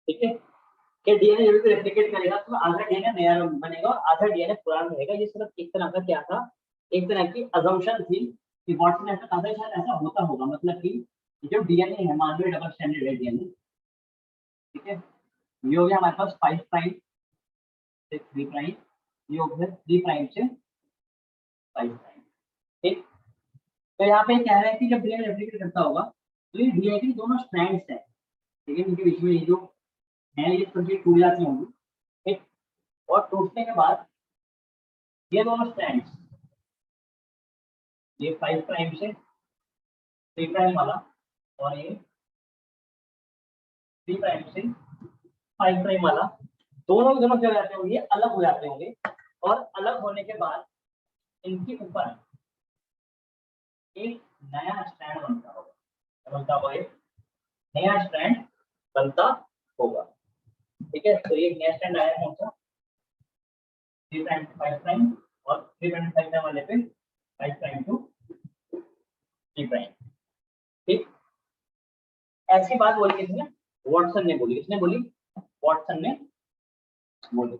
ठीक है, कि डीएनए जब भी रेप्लिकेट करेगा तो आधा डीएनए नया बनेगा और आधा डीएनए पुराना रहेगा। ये सिर्फ एक तरह का क्या था, एक तरह की अजम्पशन थी कि वाटसन ऐसा कहता है शायद ऐसा होता होगा, मतलब कि जो डीएनए है, मान लो डबल स्टैंडर्ड है डीएनए, ठीक है, ये हो गया हमारे पास 5 प्राइम से 3 प्राइम, ये हो गया 3 प्राइम से 5 प्राइम। ठीक, तो यहाँ पे कह रहे हैं कि जब डीएनए रेप्लिकेट करता होगा तो ये डीएनए की दोनों स्ट्रैंड्स हैं, ठीक है, इनके बीच में ये जो है ये थोड़ी टूट जाती होंगी। ठीक, और टूटने के बाद ये दोनों स्ट्रैंड्स, ये 5 प्राइम से 3 प्राइम वाला और ये 3 प्राइम से 5 प्राइम वाला, दोनों दोनों क्या हो जाते होंगे, अलग हो जाते होंगे। और अलग होने के बाद इनके ऊपर एक नया स्ट्रैंड बनता होगा, एक नया स्ट्रैंड बनता होगा। ठीक है, तो ये नया स्ट्रैंड आया कौन सा, 3 प्राइम टू 5 प्राइम और 3 प्राइम 5 प्राइम वाले पे 5 प्राइम टू 3 प्राइम। ठीक, ऐसी बात बोली किसने, वाटसन ने बोली। किसने बोली, वाटसन ने बोली।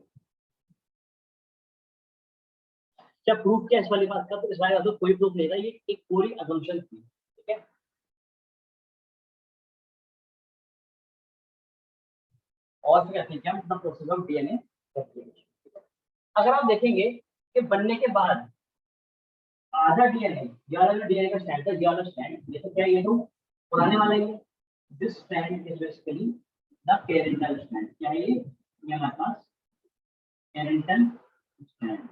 क्या प्रूफ किया इस वाली बात का, तो इस वाली बात का कोई प्रूफ नहीं था, ये एक पूरी असम्पशन थी। ठीक है, और फिर कहते हैं क्या, मतलब प्रोसेस ऑफ डीएनए रेप्लिकेशन। अगर आप देखेंगे कि बनने के बाद आधा डीएनए, ये वाला जो डीएनए का स्ट्रैंड है, ये वाला स्ट्रैंड, ये तो क्या, ये तो पुराने वाला ही है। This strand is basically the parental strand. क्या है ये हमारे पास पेरेंटल स्ट्रैंड।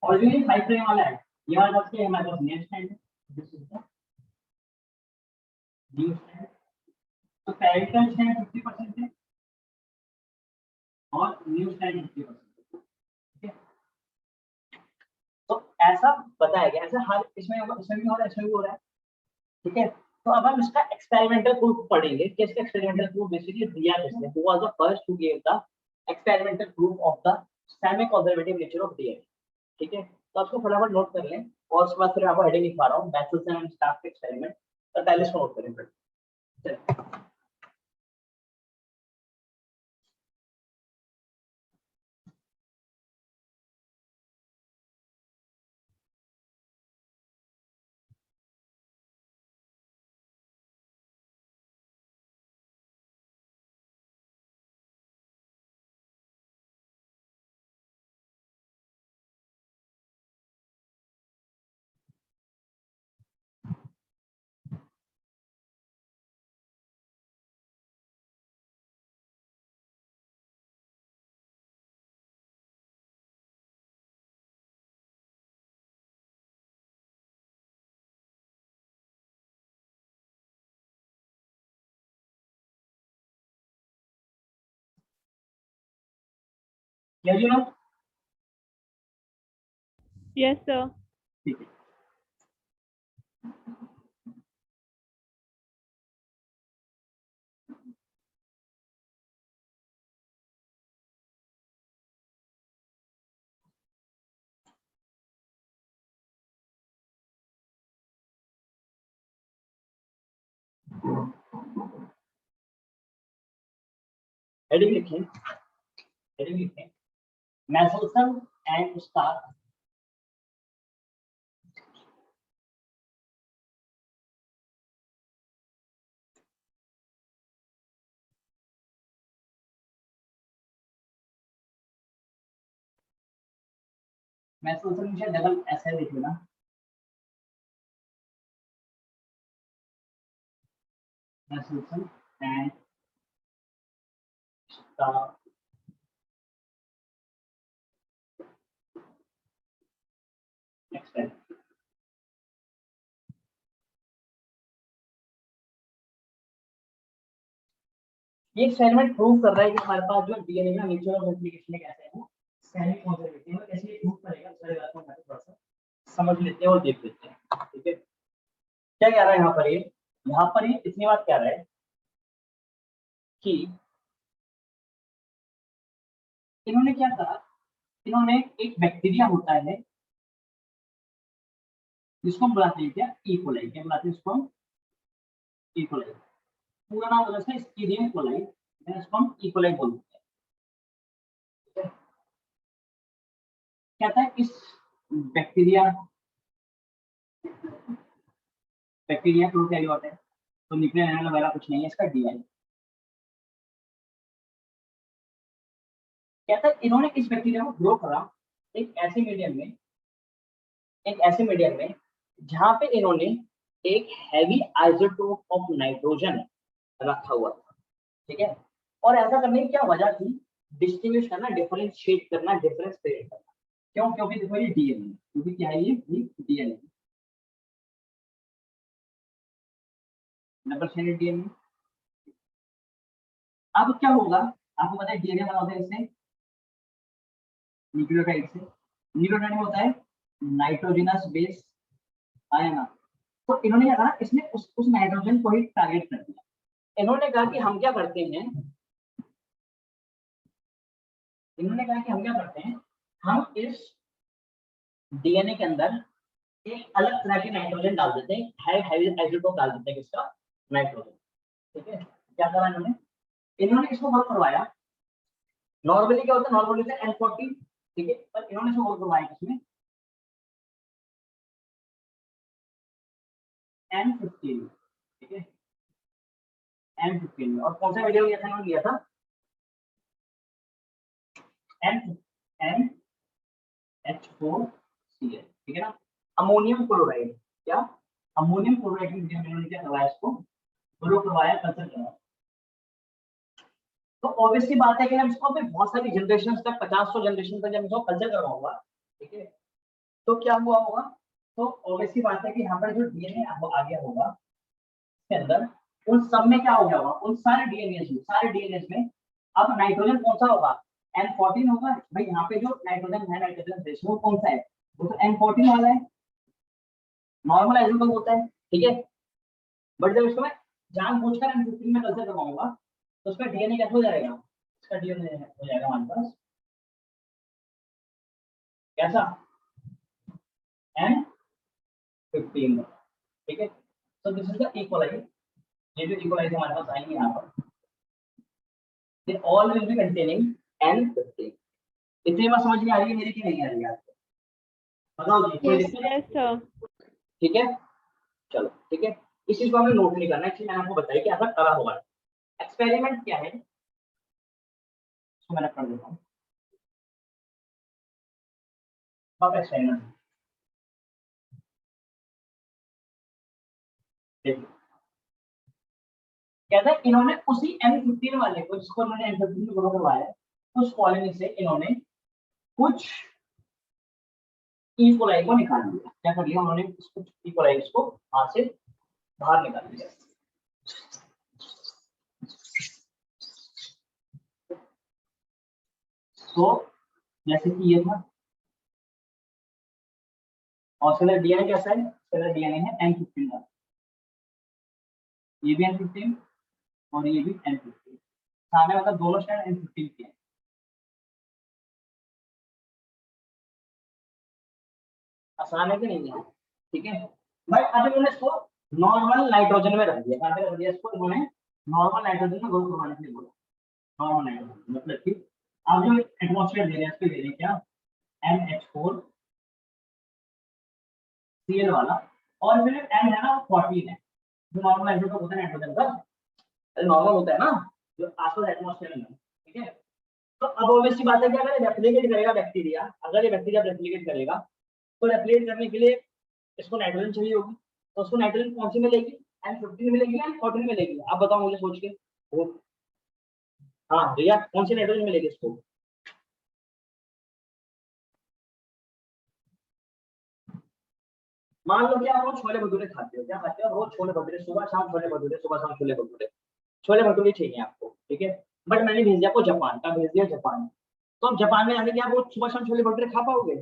और जो ये 5 प्राइम वाला है, ये वाला क्या है, हमारे पास न्यू स्ट्रैंड है। This is the new strand. तो पेरेंटल स्ट्रैंड 50% है और न्यू स्ट्रैंड 50%। ठीक है, तो ऐसा बताया गया, ऐसा हर इसमें होगा, इसमें भी हो रहा है, इसमें भी हो रहा है। ठीक है, तो अब हम इसका एक्सपेरिमेंटल प्रूफ पढ़ेंगे कि इसका एक्सपेरिमेंटल प्रूफ बेसिकली दिया किसने, who was the first to give the experimental proof of the semi conservative nature of DNA. ठीक है, तो आपको फटाफट नोट कर लें और उसके बाद फिर आपको हेडिंग लिखवा रहा हूँ, मैथ्स एंड स्टाफ एक्सपेरिमेंट। तो पहले इसको नोट करें फिर। चलिए, clear you know? Yes, sir. ठीक है, हेडिंग लिखें, हेडिंग लिखें, मैसेल्सन एंड स्टार्क। मैसेल्सन मुझे डबल ऐसे लिख लेना, मैसेल्सन एंड स्टार्क एक्सपेरिमेंट। ये एक्सपेरिमेंट प्रूव कर रहा है कि हमारे पास जो डीएनए का नेचर ऑफ रेप्लिकेशन कैसे है, वो सेमी कंजर्वेटिव है। कैसे ये प्रूव करेगा, सारी बातों को थोड़ा सा समझ लेते हैं और देख लेते हैं। ठीक है, क्या कह रहा है यहाँ पर ये इतनी बात कह रहा है कि इन्होंने क्या कहा, इन्होंने एक बैक्टीरिया होता है जिसको हम बुलाते हैं क्या, इकोलाई। क्या बुलाते हैं इसको, इकोलाई। पूरा नाम होता है स्कीरियम कोलाई, इसको हम इकोलाई बोलते हैं। ठीक है, कहता है इस बैक्टीरिया बैक्टीरिया प्रोकैरियोट है, तो न्यूक्लियर एनालाइज वगैरह कुछ नहीं है, इसका डीएनए। कहता है इन्होंने इस बैक्टीरिया को ग्रो करा एक ऐसे मीडियम में, जहां पे इन्होंने एक हैवी आइसोटोप ऑफ नाइट्रोजन रखा हुआ था। ठीक है, और ऐसा करने की क्या वजह थी? डिस्टिंग्विश करना, डिफरेंशिएट करना, डिफरेंस क्रिएट करना। क्यों? क्योंकि देखो ये डीएनए, क्योंकि क्या है ये डीएनए, डबल स्ट्रैंडेड डीएनए। अब क्या होगा, आपको पता है डीएनए बना होता है इससे न्यूक्लियोटाइड से। न्यूक्लियोटाइड में होता है नाइट्रोजनस बेस, आया ना। तो इन्होंने क्या कहा, इसने उस नाइट्रोजन को ही टारगेट कर दिया। इन्होंने कहा कि हम क्या करते हैं, हम इस डीएनए के अंदर एक अलग तरह के नाइट्रोजन डाल देते हैं, हैवी आइसोटोप डाल देते हैं, किसका? नाइट्रोजन। ठीक है, क्या करा इन्होंने इसको वर्क करवाया। नॉर्मली क्या होता है, नॉर्मली होता है N40, ठीक है, पर इन्होंने इसको वर्क करवाया किसमें? N15, ठीक है, N15 में। और कौन सा वीडियो लिया था इन्होंने? लिया था NH4Cl, ठीक है ना, अमोनियम क्लोराइड। क्या? अमोनियम क्लोराइड की वीडियो में इन्होंने क्या करवाया, इसको ग्रो करवाया, कल्चर करवाया। तो ऑब्वियसली बात है कि हम इसको बहुत सारी जनरेशन तक, 50-100 जनरेशन तक जब इसको कल्चर करवाऊंगा, ठीक है, तो क्या हुआ होगा? तो ऑब्वियसली बात है कि यहाँ पर जो डीएनए आ गया होगा इसके अंदर, उन सब में क्या हो गया होगा, उन सारे डीएनए में अब नाइट्रोजन कौन सा होगा? N14 होगा। भाई यहाँ पे जो नाइट्रोजन है, नाइट्रोजन रेशियो कौन सा है? वो तो N14 वाला है, नॉर्मल आइसोटोप होता है। ठीक है, बट जब इसको मैं जानबूझकर N15 में कल्चर करवाऊंगा, तो उसका डीएनए कैसे हो जाएगा? इसका डीएनए हो जाएगा हमारे पास कैसा? N15। ठीक है, so this is the equalizer। ये जो equalizer हमारे पास आएंगे यहाँ पर, they all will be containing N15। इतनी बात समझ में आ रही है मेरी कि नहीं आ रही है आपको? बताओ जी, कोई दिक्कत? Yes sir. ठीक है, चलो ठीक है, इस चीज को हमें नोट नहीं करना है, इसलिए मैंने आपको बताया कि ऐसा करा होगा। एक्सपेरिमेंट क्या है, इसको मैंने कर देता हूँ। अब एक्सपेरिमेंट देखिए, कहता है इन्होंने उसी N15 वाले को, जिसको इन्होंने N15 ग्रो करवाया है, उस कॉलोनी से इन्होंने कुछ ई कोलाई को निकाल दिया। क्या कर लिया उन्होंने? कुछ ई कोलाई को वहां से बाहर निकाल दिया। तो जैसे कि ये था, और सेलर डीएनए कैसा है? सेलर डीएनए है N15 का, ये भी N15 और ये भी N15, सामने मतलब दोनों स्ट्रैंड N15 के हैं। आसान है कि नहीं है? ठीक है, बट अब इन्होंने इसको नॉर्मल नाइट्रोजन में रख दिया। कहाँ पे रख दिया इसको इन्होंने? नॉर्मल नाइट्रोजन में ग्रो करवाने के लिए बोला। नॉर्मल नाइट्रोजन मतलब कि आप जो एटमॉस्फेयर दे रहे हैं, इसको दे रहे हैं क्या? NH4Cl वाला, और फिर N है ना, 14 है, जो नॉर्मल नाइट्रोजन होता है नाइट्रोजन का, नॉर्मल होता है ना, जो आसपास एटमॉस्फेयर में। ठीक है, तो अब ऑब्वियसली बात है कि अगर रेप्लिकेट करेगा बैक्टीरिया, अगर ये बैक्टीरिया रेप्लिकेट करेगा, तो रेप्लिकेट करने के लिए इसको नाइट्रोजन चाहिए होगी। तो उसको नाइट्रोजन कौन सी मिलेगी? N15 मिलेगी या N14 मिलेगी? आप बताओ मुझे सोच के। वो हाँ भैया, कौन सी नाइट्रोजन मिलेगी इसको? मान लो कि आप रोज छोले भटूरे खाते हो, क्या खाते हो? रोज छोले भटूरे, सुबह शाम छोले भटूरे, सुबह शाम छोले भटूरे। छोले भटूरे चाहिए आपको, ठीक है, बट मैंने भेज दिया आपको जापान का, भेज दिया जापान। तो अब जापान में आने के आप रोज सुबह शाम छोले भटूरे खा पाओगे?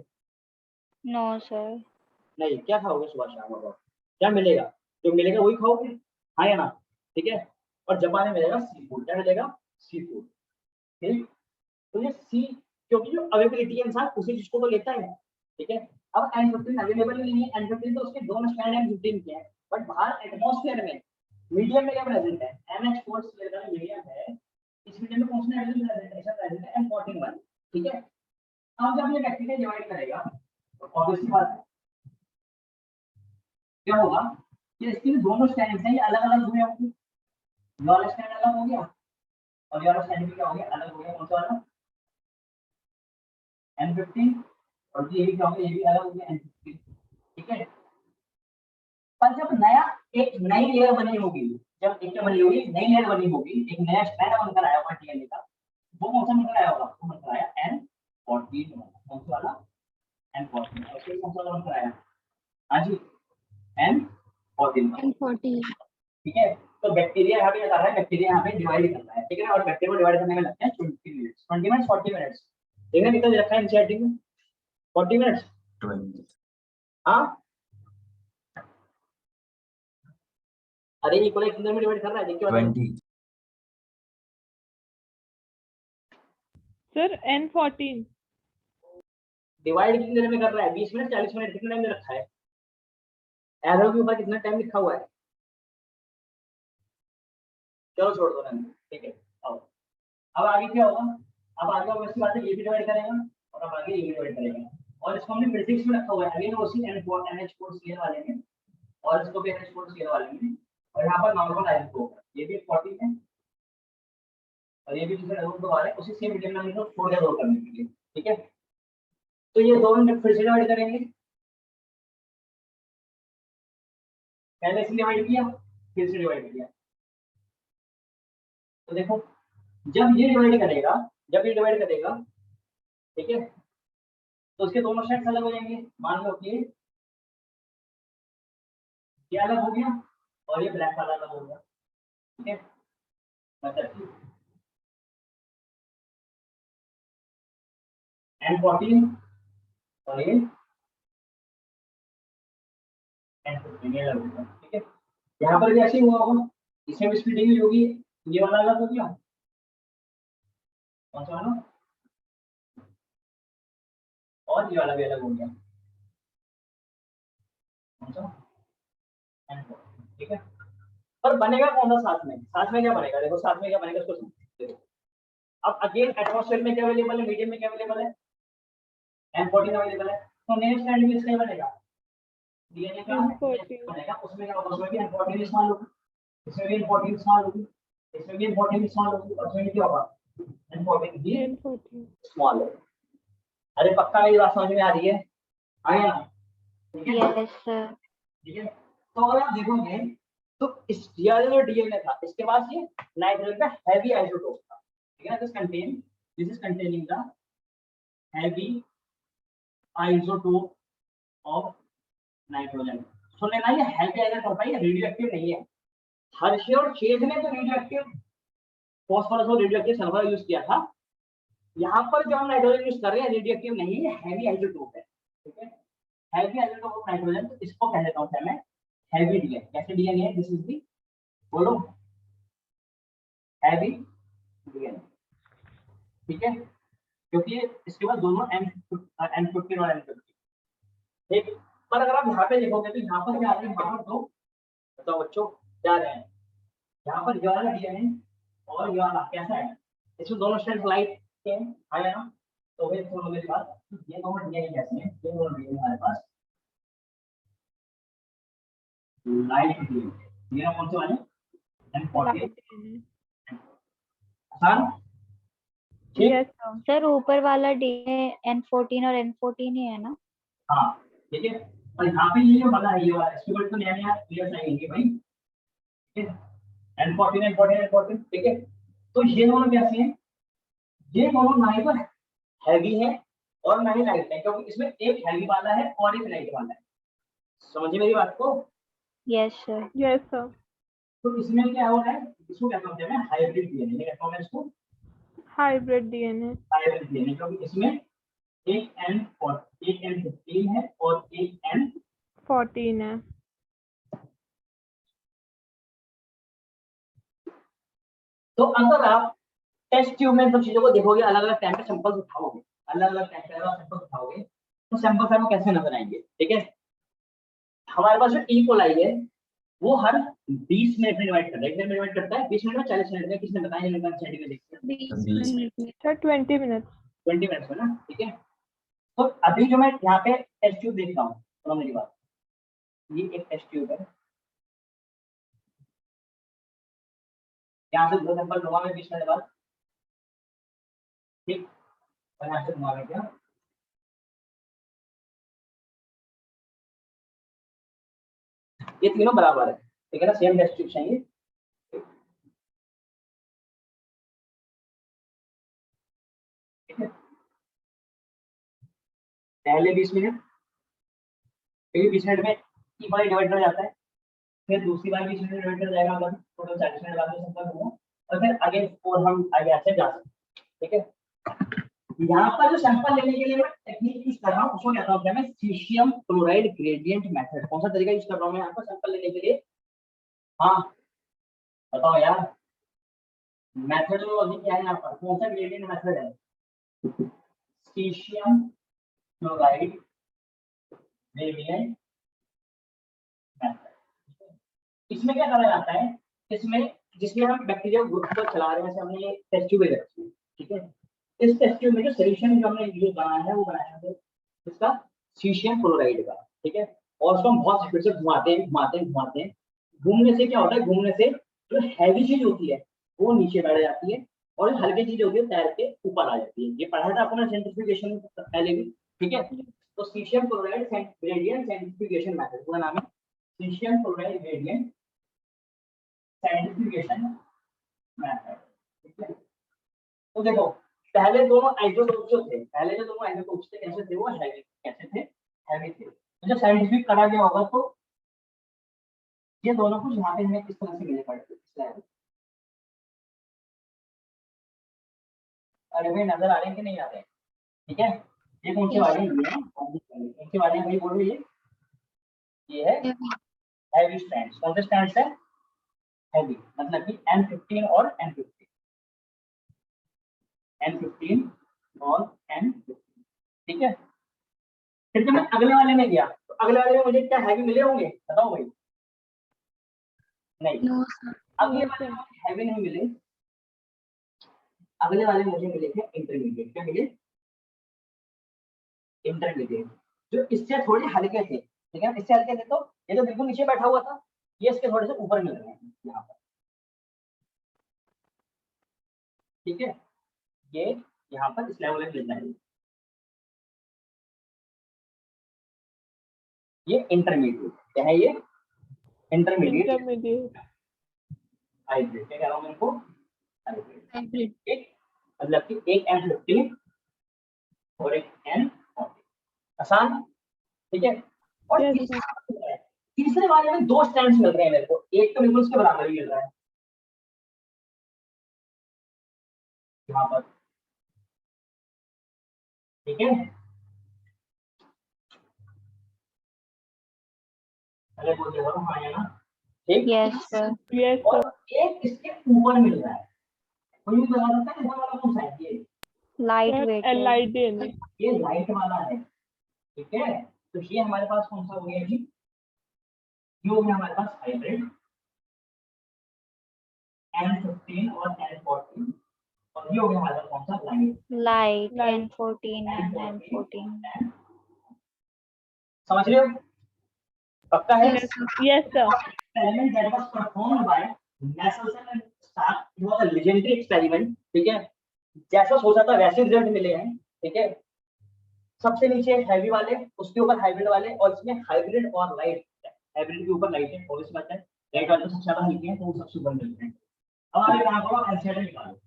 No sir. नहीं, क्या खाओगे सुबह शाम? क्या मिलेगा? जो मिलेगा वही खाओगे, हाँ या ना? ठीक है, और जापान में मिलेगा सी फूड। क्या मिलेगा? Sea food. ठीक, तो ये सी, क्योंकि जो अवेलेबिलिटी है इंसान उसी चीज को तो लेता है। ठीक है, अब N15 अवेलेबल नहीं है, N15 तो उसके दोनों स्ट्रैंड N15 के हैं, बट बाहर एटमॉस्फेयर में मीडियम में क्या प्रेजेंट है? NH4 का मीडियम है, इस मीडियम में कौन सा हाइड्रोजन प्रेजेंट है N14 ठीक है। अब जब ये बैक्टीरिया डिवाइड करेगा तो ऑब्वियसली बात है क्या होगा कि इसके दोनों स्ट्रैंड्स हैं ये अलग-अलग हुए होंगे, ये वाला स्ट्रैंड अलग हो गया और ये वाला स्ट्रैंड भी क्या हो गया अलग हो गया, कौन सा वाला N15 और ये भी क्या हो गया, ये भी अलग हो गया N15 ठीक है। पर जब नया एक नई लेयर बनी होगी, जब एक क्या बनी होगी नई लेयर बनी होगी, एक नया स्ट्रैंड बनकर आया होगा डीएनए का, वो कौन सा बनकर आया होगा, वो बनकर आया N14 कौन सा वाला N14 और फिर कौन सा वाला बनकर आया हाँ जी N14 ठीक है। तो बैक्टीरिया यहाँ पे क्या कर रहा है, बैक्टीरिया यहाँ पे डिवाइड कर रहा है ठीक है, और बैक्टीरिया को डिवाइड करने में लगते हैं 20 मिनट्स 40 मिनट्स देखने कितना दे रखा है एनसीईआरटी में 40 मिनट्स 20 हाँ अरे इक्वल कितने में डिवाइड कर रहा है देखिए 20 सर N14 डिवाइड कितने देर में कर रहा है 20 मिनट 40 मिनट कितना टाइम दे रखा है, एरो के ऊपर कितना टाइम लिखा हुआ है, चलो छोड़ दो ना ठीक है। अब आगे क्या होगा, अब आगे वैसी बात है ये भी डिवाइड करेगा और अब आगे ये भी डिवाइड करेगा और इसको हमने प्रीफिक्स में रखा हुआ है अगेन उसी NH4 वाले में और इसको भी NH4 वाले में और यहाँ पर नॉर्मल आइसो होगा, ये भी 40 है और ये भी दूसरा डबल दोबारा उसी सेम मीडियम में हमको छोड़ के रोल करने के लिए ठीक है। तो ये दोनों फिर से डिवाइड करेंगे, पहले से डिवाइड किया फिर से डिवाइड किया, तो देखो जब ये डिवाइड करेगा ठीक है तो उसके दोनों साइड्स अलग हो जाएंगे, मान लो कि ये अलग हो गया और ये ब्लैक वाला अलग हो गया ठीक है। मतलब N14 और ये N15 अलग हो गया ठीक है। यहाँ पर भी ऐसे ही हुआ होगा, इसमें भी स्प्लिटिंग होगी, ये वाला अलग हो गया कौन सा वाला और ये वाला भी अलग हो गया कौन सा N14 ठीक है। पर बनेगा कौन सा साथ में क्या बनेगा, देखो साथ में क्या बनेगा इसको समझते हो। अब अगेन एटमॉस्फेयर में क्या अवेलेबल है, मीडियम में क्या अवेलेबल है N14 अवेलेबल है, तो नेक्स्ट स्टैंड में इसका बनेगा डीएनए का बनेगा, उसमें क्या होगा, उसमें भी N14 इस्तेमाल होगी, इसमें भी N14 इस्तेमाल होगी, इसमें भी N14 इस्तेमाल होगी और इसमें क्या होगा N14 भी इस्तेमाल होगा। अरे पक्का मेरी बात समझ में आ रही है, आगे ना ठीक है यस सर ठीक है। तो अगर आप देखोगे तो इस जो डीएनए था इसके पास ये नाइट्रोजन का हैवी आइसोटोप था ठीक है, this is containing the heavy isotope of nitrogen. सुन लेना ये हैवी आइसोटोप है, ये रेडियोएक्टिव नहीं है। हर्शे और चेज ने तो रेडियोएक्टिव फास्फोरस और रेडियोएक्टिव सल्फर यूज किया था, यहाँ पर जो हम नाइट्रोजन यूज कर रहे हैं रेडियोएक्टिव नहीं है, हैवी आइसोटोप है ठीक है। हैवी आइसोटोप ऑफ नाइट्रोजन, तो इसको कह देता हूं मैं हैवी डीएनए। कैसे डीएनए है, दिस इज दी बोलो हैवी डीएनए ठीक है, क्योंकि इसके बाद दोनों N15 और N15 ठीक। पर अगर आप यहाँ पे देखोगे तो यहाँ पर क्या आ रहे हैं, यहाँ पर दो बताओ बच्चों क्या रहे हैं, यहाँ पर ये वाला डीएनए और ये वाला कैसा है, इसमें दोनों स्ट्रैंड्स लाइट के आया ना, तो फिर सुनो मेरी बात, ये दोनों डीएनए कैसे हैं, ये दोनों डीएनए हमारे पास लाइट डीएनए, ये कौन से वाले N14 आसान ठीक सर ऊपर वाला डीएनए N14 और N14 ही है ना। हाँ ठीक है। और यहाँ पे ये जो बना है ये वाला इसके ऊपर तो नया नया लेयर्स आएंगे भाई ठीक है, N14 ठीक है। तो ये दोनों कैसे हैं, ये दोनों ना ही तो हैवी है और ना ही लाइट है, क्योंकि इसमें एक हैवी वाला है और एक लाइट वाला है, समझिए मेरी बात को। यस सर तो इसमें क्या हो रहा है, इसको क्या कहते हैं हाइब्रिड डीएनए, कहता हूं मैं इसको हाइब्रिड डीएनए क्योंकि इसमें एक N15 है और एक N14 है। तो अगर आप टेस्ट ट्यूब में सब चीजों को देखोगे, अलग अलग टाइम पे सैंपल्स उठाओगे, अलग अलग टाइम पे सैंपल्स उठाओगे तो सैंपल्स आपको कैसे नजर आएंगे ठीक है। हमारे पास जो ई कोलाई है वो हर 20 मिनट में डिवाइड करता है, कितने में डिवाइड करता है, 20 मिनट में, 40 मिनट में, किसने बताया सेंटीमीटर देखते हैं, 20 मिनट में। Sir 20 minutes. 20 मिनट्स में ना, ठीक है। तो अभी जो मैं यहाँ पे टेस्ट ट्यूब देख रहा हूँ, सुनो मेरी बात, ये एक टेस्ट ट्यूब है, यहाँ से 2 सैंपल लूंगा मैं 20 मिनट बाद, ठीक, और यहाँ से घुमा क्या, ये तीनों बराबर है, ठीक है ना, सेम टेस्ट ट्यूब चाहिए। ठीक है, पहले 20 मिनट, फिर 20 मिनट में एक बार डिवाइड हो जाता है, फिर दूसरी बार 20 मिनट डिवाइड कर जाएगा, मतलब टोटल 40 मिनट बाद में सैंपल होगा, और फिर आगे और हम आगे ऐसे जा सकते हैं, ठीक है। यहाँ पर जो सैंपल लेने के लिए मैं टेक्निक यूज कर रहा हूँ उसको कहता हूँ क्या, मैं सीशियम क्लोराइड ग्रेडियंट मेथड। कौन सा तरीका यूज कर रहा हूँ मैं यहाँ पर सैंपल लेने के लिए, हाँ बताओ यार, मेथडोलॉजी क्या है यहाँ पर, कौन सा ग्रेडियंट मेथड है, सीशियम क्लोराइड ग्रेडियंट मेथड। इसमें क्या करा जाता है, इसमें जिसमें हम बैक्टीरिया ग्रुप पर चला रहे हैं, जैसे हमने ये टेस्ट ट्यूब रखी है, ठीक है, इस टेस्ट ट्यूब में जो सोल्यूशन जो हमने यूज बनाया है वो बनाया है इसका सीशियम क्लोराइड का, ठीक है, और उसको हम बहुत स्पीड से घुमाते हैं घुमाते हैं घुमाते हैं, घूमने से क्या होता है, घूमने से जो हैवी चीज होती है वो नीचे बैठ जाती है, और जो हल्की चीज होती है तैर के ऊपर आ जाती है। ये पढ़ा था आपने सेंट्रीफ्यूगेशन पहले भी, ठीक है। तो caesium chloride gradient centrifugation method, पूरा नाम है caesium chloride gradient centrifugation method, ठीक है। तो देखो पहले दोनों आइसोटोप जो थे, पहले जो दोनों आइसोटोप्स थे कैसे थे, वो हैवी कैसे थे, हैवी थे। तो जब साइंटिफिक करा गया होगा तो ये दोनों कुछ यहाँ पे हमें किस तरह से मिले पड़ते, अरे भाई नजर आ रहे हैं कि नहीं आ रहे हैं, ठीक है। ये कौन से वाले हैं, ये कौन से वाले हैं भाई, बोलो ये है हैवी स्ट्रैंड्स। कौन से स्ट्रैंड्स है, हैवी, मतलब कि N15 और N15, N15 और N15, ठीक है। फिर जब मैं अगले वाले में गया तो अगले वाले में मुझे क्या हैवी मिले होंगे, बताओ भाई, नहीं, नो सर। अगले वाले में हैवी नहीं मिले, अगले वाले में मुझे मिले थे इंटरमीडिएट। क्या मिले, इंटरमीडिएट, जो इससे थोड़े हल्के थे, ठीक है, इससे हल्के थे, तो ये तो बिल्कुल नीचे बैठा हुआ था, ये इसके थोड़े से ऊपर मिल रहे हैं यहाँ पर, ठीक है, ये यहाँ पर इस लेवल में मिल रहा है, ये इंटरमीडिएट, क्या है ये, इंटरमीडिएट इंटरमीडिएट। हाइब्रिड, क्या कह रहा हूँ मैं इनको, हाइब्रिड, हाइब्रिड। ठीक, मतलब कि एक N15 और एक N40, आसान, ठीक है। और यस सर। तीसरे वाले में 2 स्ट्रैंड्स मिल रहे हैं मेरे को, एक तो बिल्कुल उसके बराबर ही मिल रहा है यहाँ पर, ठीक है, अरे बोल दे रहा हूँ, हाँ, है ना, ठीक, यस सर। यस और सर। एक इसके ऊपर मिल रहा है, कोई भी बता सकता है इधर वाला कौन सा है, लाइट सर वेट है। LIDN। ये लाइट वाला है, ठीक है। तो ये हमारे पास कौन सा हो गया जी, ये हो गया हमारे पास हाइब्रिड N15 और N14, और ये हो गया हमारे पास कौन सा, light light N14 and N14। समझ रहे हो, पक्का है। Yes sir. Yes sir. experiment that was performed by Nasselson and Stark, it was a legendary experiment, ठीक है, जैसा सोचा था वैसे रिजल्ट मिले हैं, ठीक है। सबसे नीचे हैवी वाले, उसके ऊपर हाइब्रिड वाले, और इसमें हाइब्रिड और लाइट, हाइब्रिड के ऊपर लाइट है, ऑब्वियस बात है, लाइट वाले सबसे ज्यादा हल्के हैं तो वो सबसे ऊपर मिलते हैं। अब आगे यहाँ करो, एनसीईआरटी निकालो,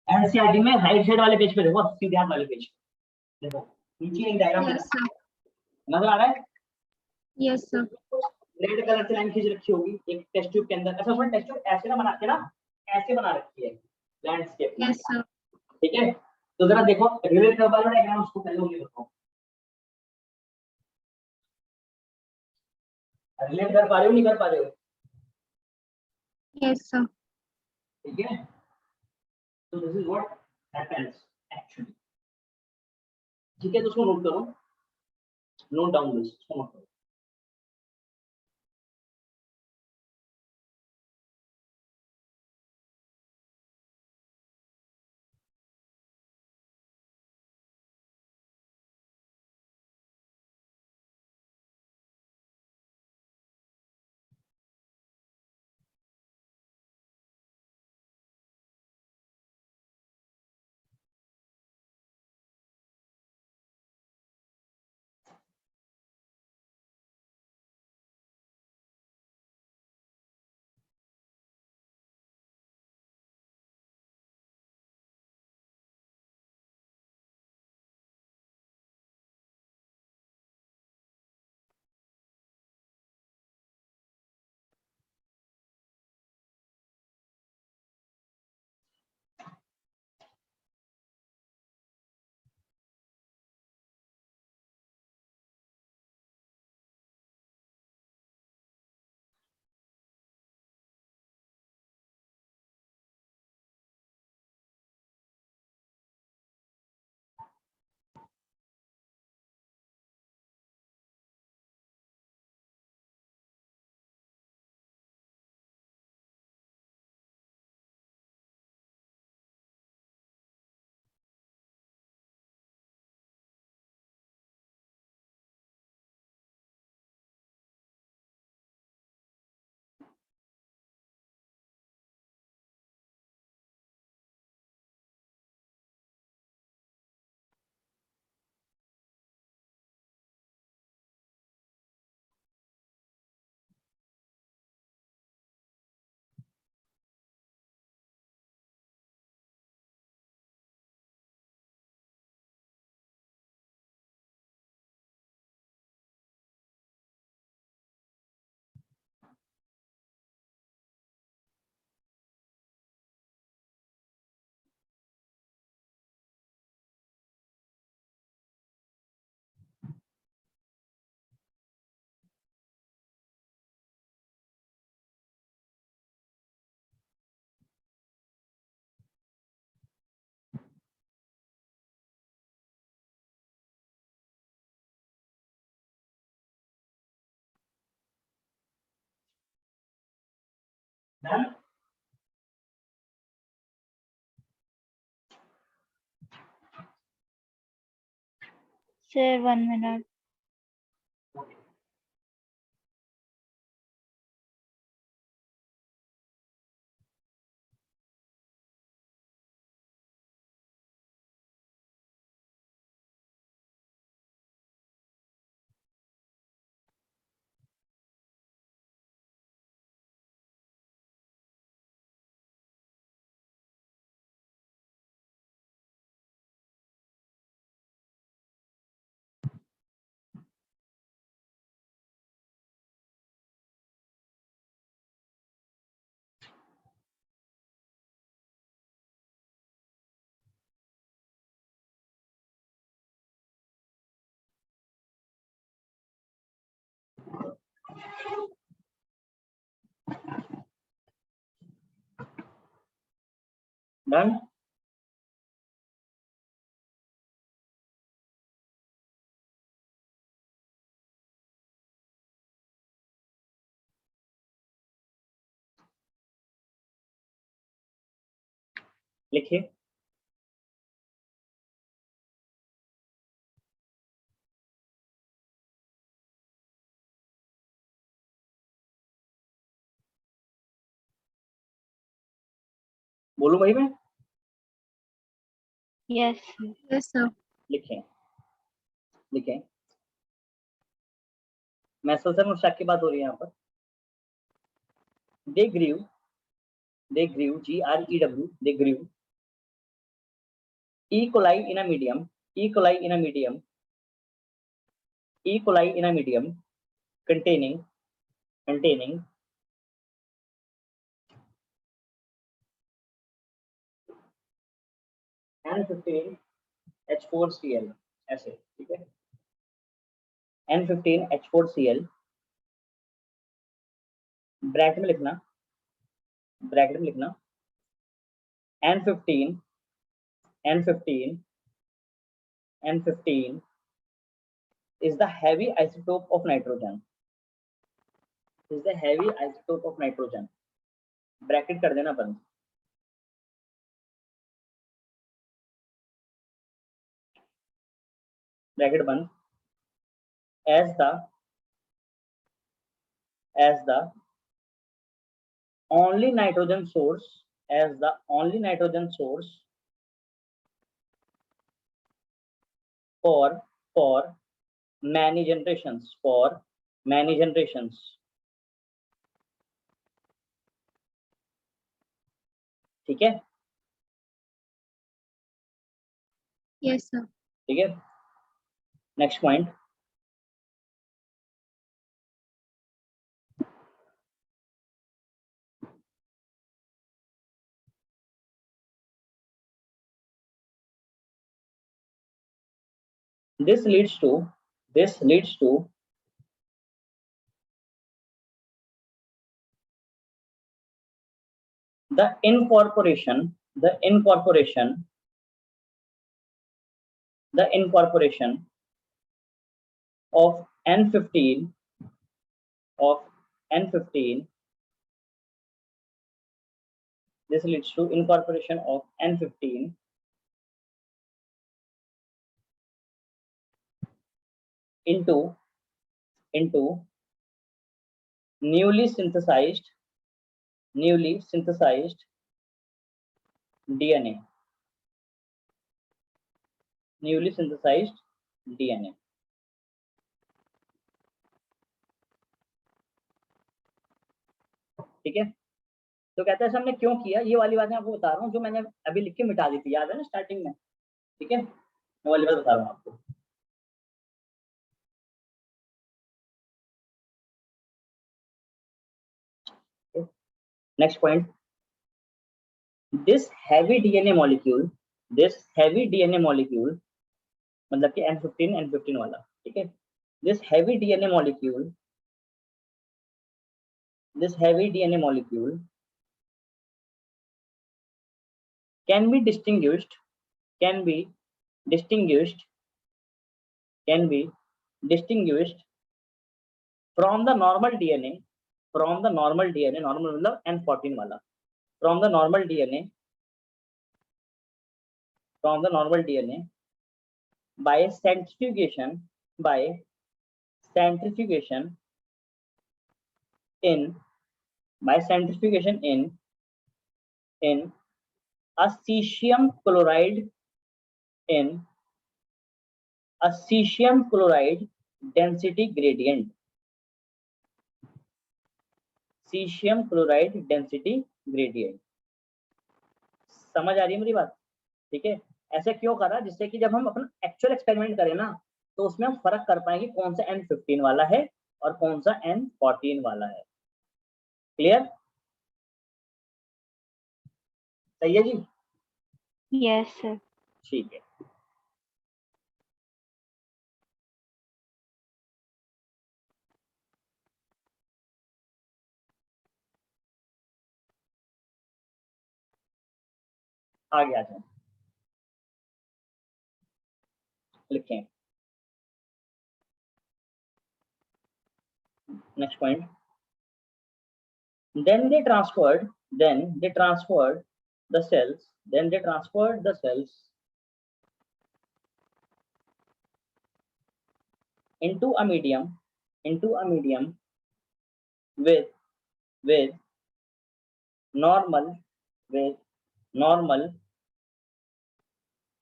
एनसीईआरटी में राइट साइड वाले पेज पे देखो, सीधे हाथ वाले पेज, देखो नीचे एक डायग्राम यस सर। नजर आ रहा है, यस सर। रेड कलर से लाइन खींच रखी होगी एक टेस्ट ट्यूब के अंदर, अच्छा उसमें टेस्ट ट्यूब ऐसे ना बना के ना, ऐसे बना रखी है लैंडस्केप, यस सर। ठीक है। तो जरा देखो रिलेट कर पा रहे हो डायग्राम, उसको पहले मुझे बताओ, रिलेट कर पा रहे हो नहीं कर पा रहे हो, यस सर। ठीक है। तो this is what happens actually, ठीक है, तो उसको नोट करो, नोट डाउन दिस, उसको नोट करो। Done? Sir, 1 minute. Done? लिखिए। बोलूं भाई मैं? Yes. Yes, sir. लिखें लिखें। मैसल सर मुश्ताक की बात हो रही है यहाँ पर। They grew, GREW, they grew E. coli in a medium, E. coli in a medium, E. coli in a medium containing N15H4Cl, ऐसे, ठीक है। N15H4Cl, ब्रैकेट में लिखना, N15 is the heavy isotope of nitrogen, bracket कर देना बंद। Bracket बंद। as the only nitrogen source, for many generations, ठीक है, Yes, sir. ठीक है। Next point, this leads to the incorporation of N15 this leads to incorporation of N15 into newly synthesized DNA, ठीक है। तो कहते हैं हमने क्यों किया, ये वाली बातें आपको बता रहा हूँ जो मैंने अभी लिख के मिटा दी थी, याद है ना स्टार्टिंग में, ठीक है। वो वाली बात बता रहा हूँ आपको। Next point, this heavy DNA molecule मतलब कि N15 वाला, ठीक है। this heavy DNA molecule can be distinguished from the normal DNA from the normal DNA, normal मतलब N14 वाला, from the normal DNA, from the normal DNA by centrifugation, by centrifugation in, by centrifugation in a cesium chloride, in a cesium chloride density gradient, cesium chloride density gradient। समझ आ रही है मेरी बात? ठीक है, ऐसे क्यों करा, जिससे कि जब हम अपना एक्चुअल एक्सपेरिमेंट करें ना तो उसमें हम फर्क कर पाएंगे कौन सा N15 वाला है और कौन सा N14 वाला है। क्लियर? सही है जी? Yes, sir. ठीक है, आगे आ जाए, लिखें next point. then they transferred the cells, then they transferred the cells into a medium with normal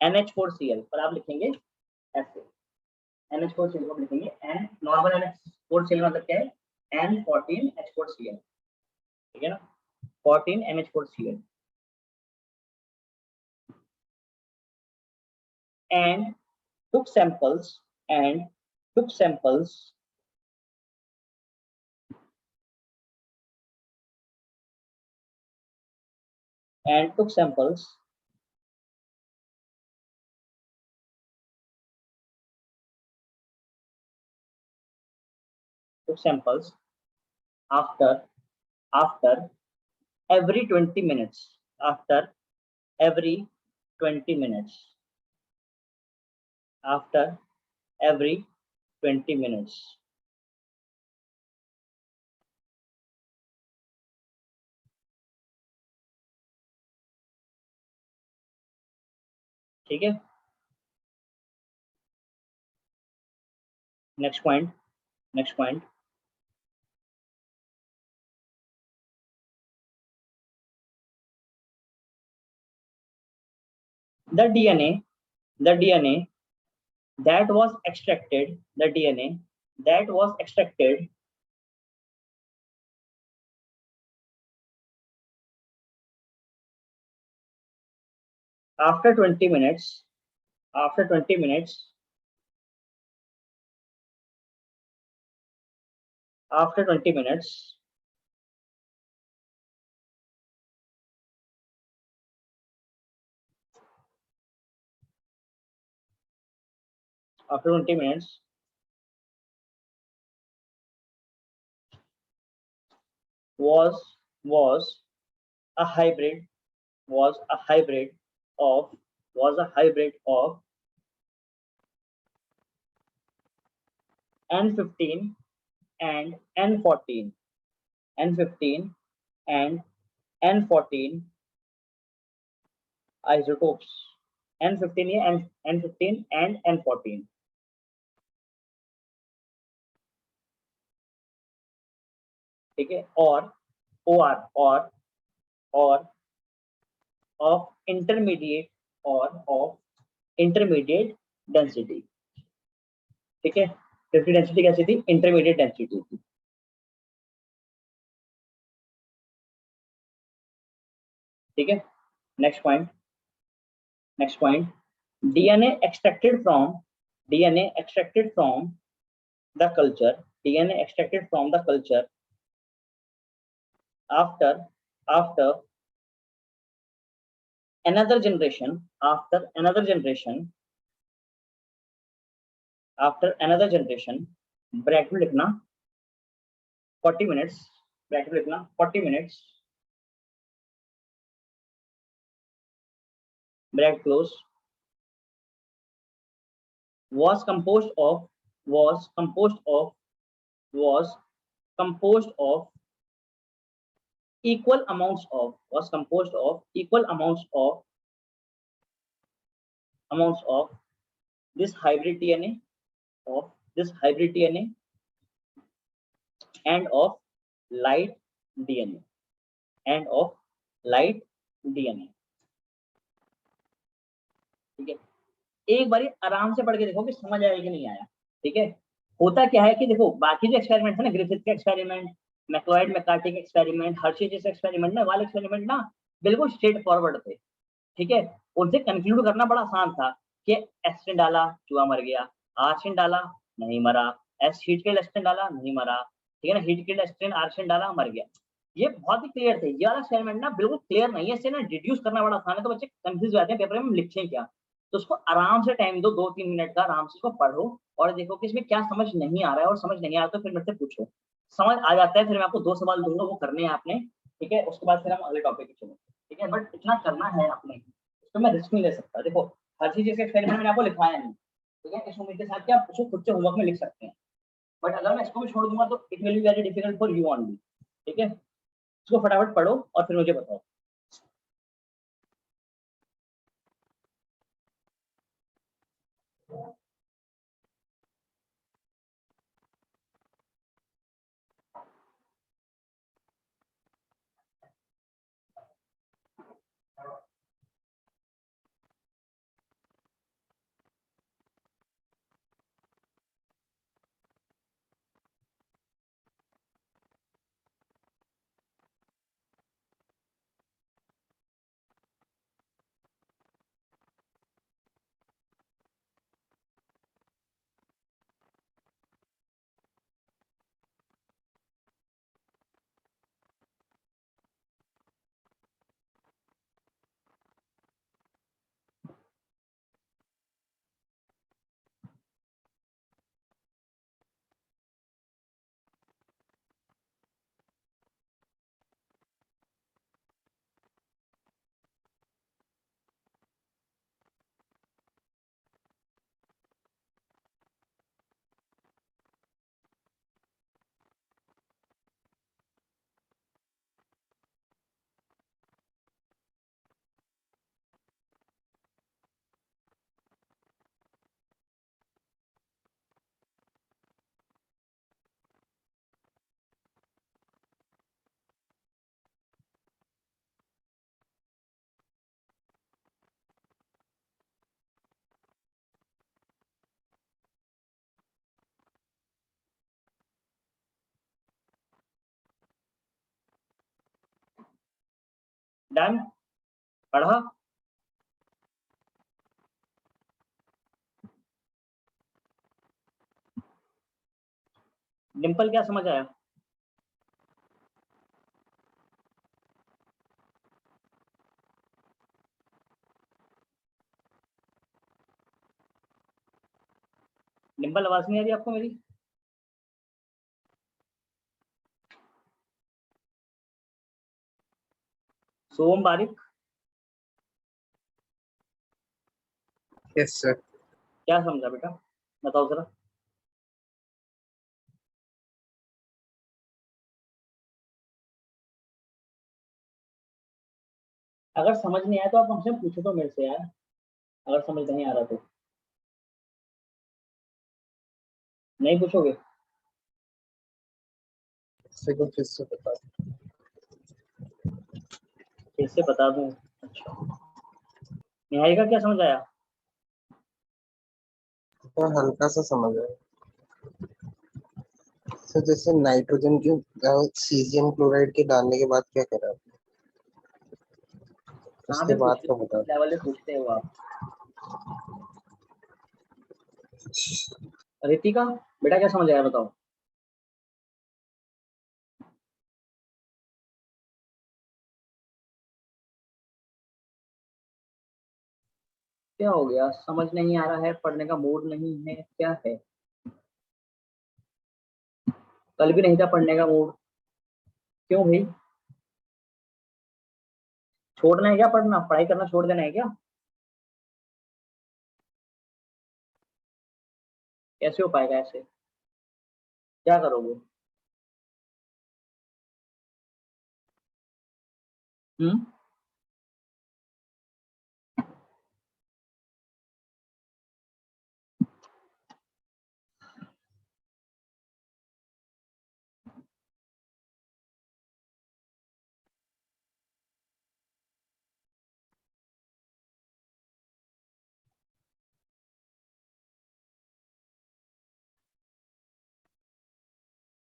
NH4Cl, पर आप लिखेंगे ऐसे, NH4Cl को लिखेंगे N, नॉर्मल NH4Cl मतलब क्या है, N14H4Cl, ठीक है ना, 14 NH4Cl, and took samples and took samples after every 20 minutes, after every 20 minutes, after every 20 minutes, ठीक है। Next point, the DNA that was extracted, the DNA that was extracted after 20 minutes, after 20 minutes after 20 minutes after 20 minutes was a hybrid of N15 and N14, N15 and N14 isotopes, N15 या N15 and N14, ठीक है, और OR और of intermediate density, ठीक है, 50 density कैसी थी, intermediate density थी, ठीक है। Next point, DNA extracted from the culture, after another generation, bracket में लिखना 40 minutes, ब्रैकेट में लिखना 40 minutes, bracket close, was composed of equal amounts of was composed of equal amounts of this hybrid DNA and of light DNA and of light DNA। ठीक है, एक बारी आराम से पढ़ के देखो कि समझ आया कि नहीं आया। ठीक है, होता क्या है कि देखो बाकी जो एक्सपेरिमेंट है ना, ग्रिफिथ का एक्सपेरिमेंट, मैक्लॉयड मैककार्टी का एक्सपेरिमेंट, हर्शी जैसे एक्सपेरिमेंट ना, वाले एक्सपेरिमेंट ना बिल्कुल स्ट्रेट फॉरवर्ड थे। ठीक है, उनसे कंक्लूड करना बड़ा आसान था कि एस्टिन डाला चूहा मर गया, आर्सिन डाला नहीं मरा, हीट किल्ड एस्टिन डाला नहीं मरा, ठीक है ना, हीट किल्ड एस्टिन आर्सिन डाला मर गया। ये बहुत ही क्लियर थे। ये वाला एक्सपेरिमेंट ना बिल्कुल क्लियर नहीं है, इससे ना डिड्यूस करना बड़ा आसान है, तो बच्चे कंफ्यूज हो जाते हैं पेपर में लिखें क्या। तो उसको आराम से टाइम दो, 2-3 मिनट का, आराम से उसको पढ़ो और देखो कि इसमें क्या समझ नहीं आ रहा है, और समझ नहीं आ रहा तो फिर मेरे से पूछो। समझ आ जाता है फिर मैं आपको 2 सवाल दूंगा, वो करने हैं आपने। ठीक है, उसके बाद फिर हम अगले टॉपिक पे चलेंगे। ठीक है, बट इतना करना है आपने, तो मैं रिस्क नहीं ले सकता। देखो हर चीज के एक्सपेरिमेंट मैंने आपको लिखवाया नहीं। ठीक है, इस उम्मीद के साथ कि आप उसको खुद से होमवर्क में लिख सकते हैं, बट अगर मैं इसको भी छोड़ दूंगा तो it will be very difficult for you only. ठीक है, इसको फटाफट पढ़ो और फिर मुझे बताओ। डन, पढ़ा? डिंपल क्या समझ आया? डिंपल आवाज नहीं आ रही आपको मेरी? सोम बारिक, यस सर। क्या समझा बेटा, बताओ जरा। अगर समझ नहीं आया तो आप हमसे पूछो तो मेरे से यार, अगर समझ नहीं आ रहा तो। नहीं पूछोगे? फिर से बता दो। फिर से बता दूं? अच्छा, निहारिका क्या समझ आया? तो हल्का सा समझ आया। तो जैसे नाइट्रोजन की सीजियम क्लोराइड के डालने के बाद क्या करा आपने, कहाँ उसके पे बाद पूछते का हो, बता लेवल पे पूछते हो आप? रितिका बेटा क्या समझ आया बताओ। क्या हो गया, समझ नहीं आ रहा है, पढ़ने का मूड नहीं है, क्या है? कल भी नहीं था पढ़ने का मूड, क्यों भाई? छोड़ना है क्या पढ़ना, पढ़ाई करना छोड़ देना है क्या? कैसे हो पाएगा ऐसे, क्या करोगे? हम्म,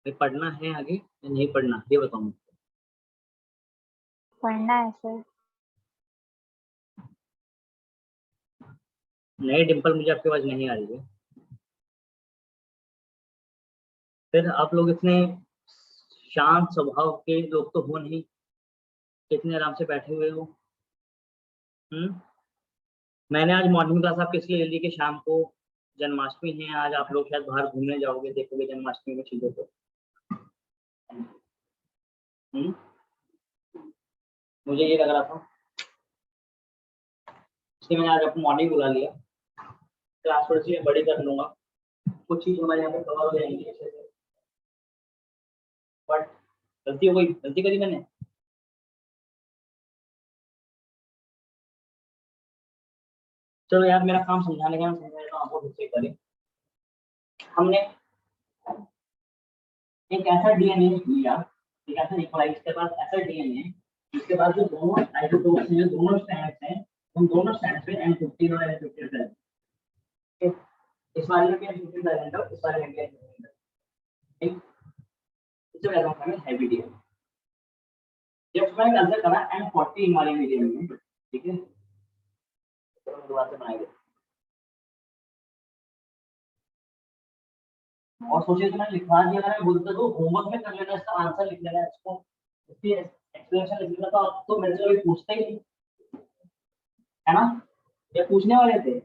ये पढ़ना है आगे या नहीं पढ़ना, ये बताओ मुझे। पढ़ना है सर। नहीं डिम्पल, मुझे आपकी आवाज नहीं आ रही है। फिर आप लोग इतने शांत स्वभाव के लोग तो हो नहीं, कितने आराम से बैठे हुए हो। मैंने आज मॉर्निंग क्लास आपके इसलिए ले ली कि शाम को जन्माष्टमी है, आज आप लोग शायद बाहर घूमने जाओगे, देखोगे जन्माष्टमी में चीजों को। हम्म, मुझे ये लग रहा था, इसलिए मैंने आज आपको मॉर्निंग बुला लिया। क्लास थोड़ी सी मैं बड़ी कर लूंगा, कुछ चीज हमारे यहाँ पे कवर हो जाएंगी अच्छे से। बट गलती हो गई, गलती करी मैंने। चलो यार, मेरा काम समझाने का, मैं समझा देता हूँ आपको, फिर से करें। हमने एक ऐसा डीएनए लिया, एक ऐसा इक्वलाइज के पास ऐसा डीएनए जिसके पास जो दोनों आइसोटोप्स हैं, दोनों स्ट्रैंड्स हैं, उन दोनों स्ट्रैंड्स पे N15 और N15 प्रेजेंट है। इस वाले में भी N15 प्रेजेंट है, इस वाले में भी N15 है। ठीक, इसे मैं कहता हूँ हैवी डीएनए। जब मैंने कंसीडर करा N14 वाले मीडियम में, ठीक है, तो दोबारा से बनाएंगे और सोचिए तो मैंने लिखवा दिया, मैंने बोलता तो होमवर्क में कर लेना, इसका आंसर लिख लेना, इसको इसकी एक्सप्लेनेशन लिख लेना, तो आप तो मेरे से कभी पूछते ही नहीं, है ना। ये पूछने वाले थे।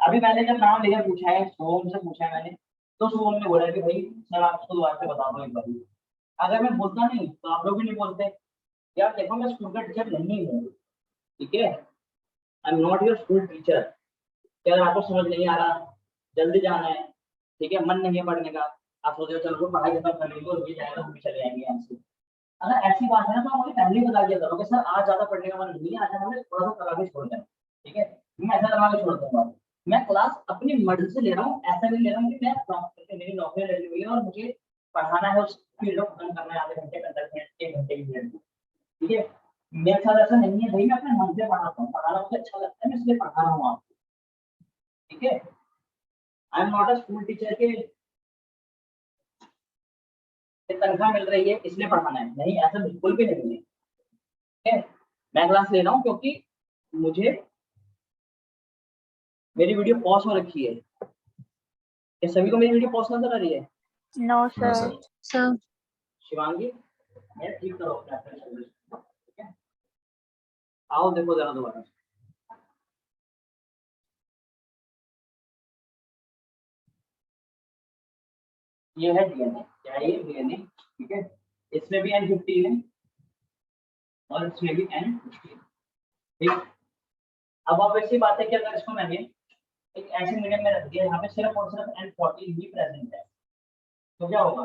अभी मैंने जब नाम लेकर पूछा है, सोम से पूछा है मैंने, तो सोम ने बोला कि भाई सर आप उसको दोबारा से बता दो एक बार। अगर मैं बोलता नहीं तो आप लोग भी नहीं बोलते। यार देखो, मैं स्कूल का टीचर नहीं हूँ, ठीक है, I am not your school teacher. अगर आपको समझ नहीं आ रहा, जल्दी जाना है, ठीक है, मन नहीं है पढ़ने का, आप सोचो चलो पढ़ाई खत्म कर लेंगे और ये जाएगा, हम भी चले जाएंगे यहाँ से। अगर ऐसी बात है ना, तो आप मुझे पहले ही बता दिया करो कि सर आज ज्यादा पढ़ने का मन नहीं है, आज हमें थोड़ा सा करा के छोड़ देना, ठीक है, मैं ऐसा करवा के छोड़ दूंगा। मैं क्लास अपनी मर्जी से ले रहा हूँ, ऐसा नहीं ले रहा हूँ कि मैं मेरी नौकरी लगी हुई है और मुझे पढ़ाना है, उस फील्ड को खत्म करना है आधे घंटे 45 मिनट 1 घंटे की मिनट, ठीक है। मेरे साथ ऐसा नहीं है भाई, मैं अपने मन से पढ़ाता हूँ, पढ़ाना मुझे अच्छा लगता है, मैं इसलिए पढ़ा रहा हूँ आपको, ठीक है। I am not a school teacher के तनख्वाह मिल रही है इसलिए पढ़ाना है, नहीं, ऐसा बिल्कुल भी नहीं है, ठीक है। मैं क्लास ले रहा हूँ क्योंकि मुझे मेरी वीडियो पॉज हो रखी है। क्या सभी को मेरी वीडियो पॉज नजर आ रही है? नो हाँ सर। सर। सर शिवांगी, मैं ठीक करो अपना सर्विस, ठीक है। आओ देखो जरा दोबारा, ये है डीएनए, क्या है ये डीएनए, ठीक है। इसमें भी N15 है और इसमें भी N15, ठीक। अब आप ऐसी बात है कि अगर इसको मैंने एक ऐसे मीडियम में रख दिया, यहाँ पे सिर्फ और सिर्फ N14 ही प्रेजेंट है, तो क्या होगा,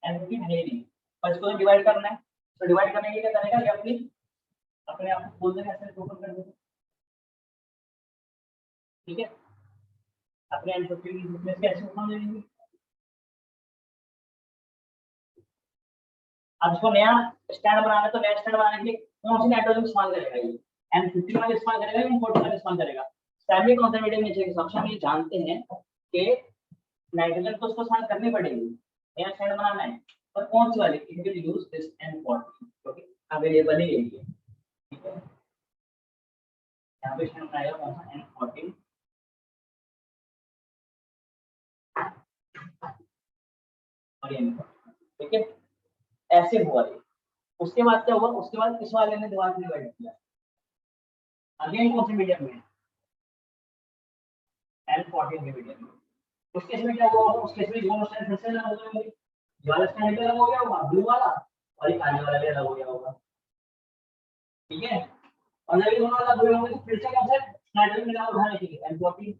N15 है ही नहीं, और इसको डिवाइड करना है, तो डिवाइड करने के लिए क्या करेगा, ये अपने आप को खोल देगा, ऐसे ओपन कर देगा, ठीक है। अपने N15 में से ऐसे ओपन ले लेंगे। अब इसको नया स्टैंड बनाना है, तो नया स्टैंड बनाने के लिए कौन सी नाइट्रोजन इस्तेमाल करेगा, ये N15 वाला इस्तेमाल करेगा या N14 वाला इस्तेमाल करेगा। सेमी कॉन्जर्वेटिव नेचर के हिसाब से हम ये जानते हैं कि नाइट्रोजन को उसको इस्तेमाल करनी पड़ेगी, नया स्टैंड बनाना है, पर कौन सी वाली, it will use this N14 क्योंकि अवेलेबल ही है, ठीक है। यहाँ पे स्टैंड बनाएगा कौन सा, N14, और ये N14, ठीक है। ऐसे हुआ ये। उसके बाद क्या हुआ, उसके बाद इस वाले ने दीवार में डिवाइड किया, अगेन कौन से मीडियम में, N14 के मीडियम में। उस केस में क्या हुआ होगा, उस केस में दोनों स्टैंड फिर से अलग हो जाएंगे, ये वाला स्टैंड भी अलग हो गया होगा ब्लू वाला, और ये काले वाला भी अलग हो गया होगा, ठीक है। और जब ये दोनों अलग हुए होंगे तो फिर से कौन सा नाइट्रोजन मिला उठाने के लिए N14,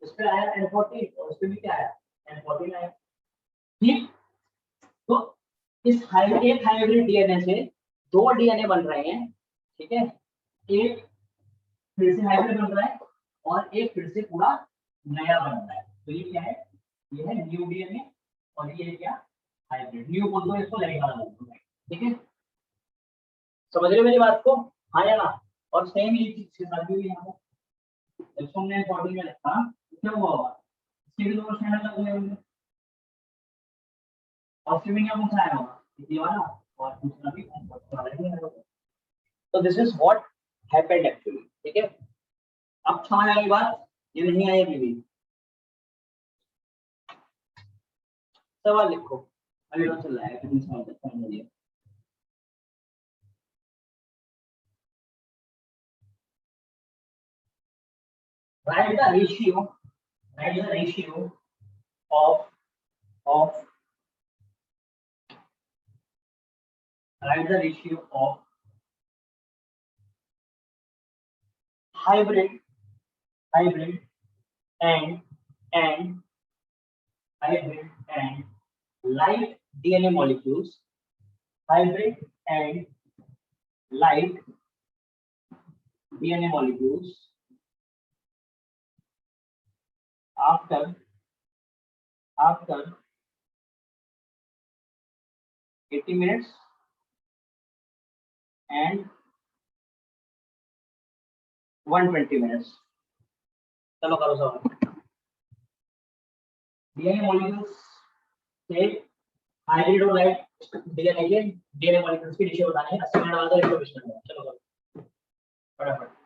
इस पे आया N14 और इस पे भी क्या आया, N14 आया, ठीक। तो इस एक हाइब्रिड डीएनए से 2 डीएनए बन रहे हैं, ठीक है, एक फिर से हाइब्रिड बन रहा है और एक फिर से पूरा नया बन रहा है। तो ये क्या है, ये है न्यू डीएनए और ये है क्या, हाइब्रिड। न्यू बोल दो इसको, नए वाला बोल दो। ठीक है, समझ रहे हो मेरी बात को, हाँ या ना। और सेम ये चीज के साथ भी यहाँ पर इसको हमने 14 में रखा, क्या हुआ होगा, इसके भी दो स्टैंडर्ड लग गए होंगे और उसके भी कौन सा आया होगा, ये वाला, और दूसरा भी वाला ही आया होगा। तो this is what happened actually. ठीक है, अब समझ आ गई बात, ये नहीं आएगी भी। सवाल लिखो, अभी तो चल रहा है, कितनी सवाल तक समझ लिया। Write the ratio, write the ratio of write the ratio of hybrid hybrid and and hybrid and light DNA molecules, hybrid and light DNA molecules after 80 minutes and 120 minutes. चलो करो सवाल। डीएनए मॉलिक्यूल्स से hybrid और light DNA molecules की ratio बतानी है। 80 minute बाद 120 minute. चलो करो फटाफट।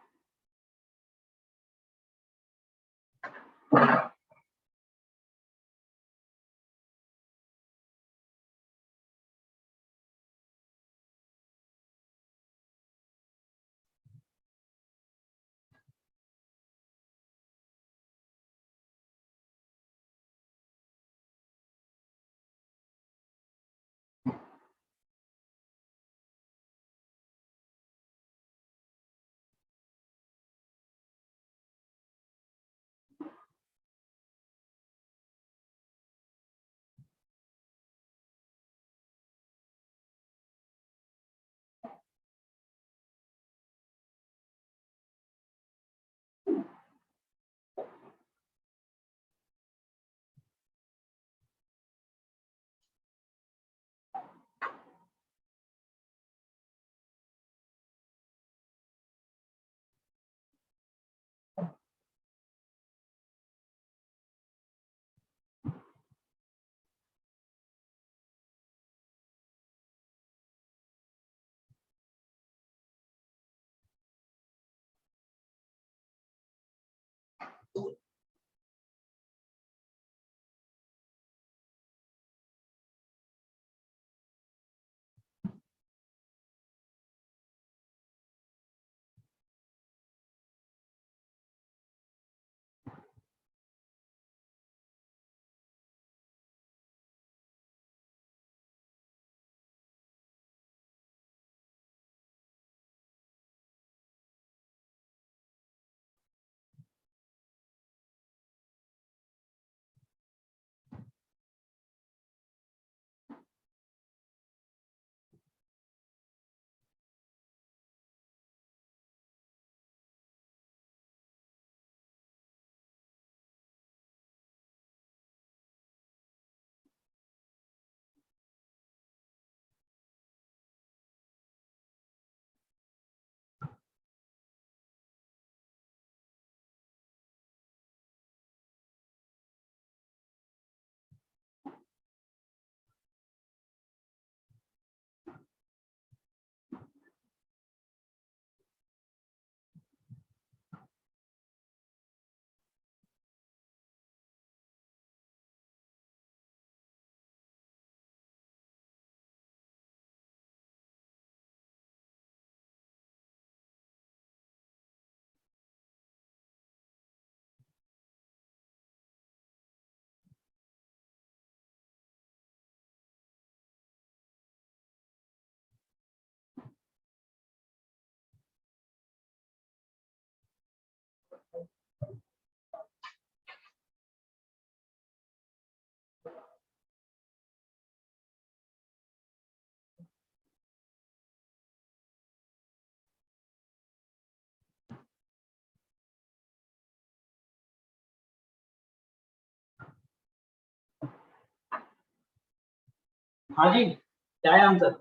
हाँ जी, क्या है आंसर?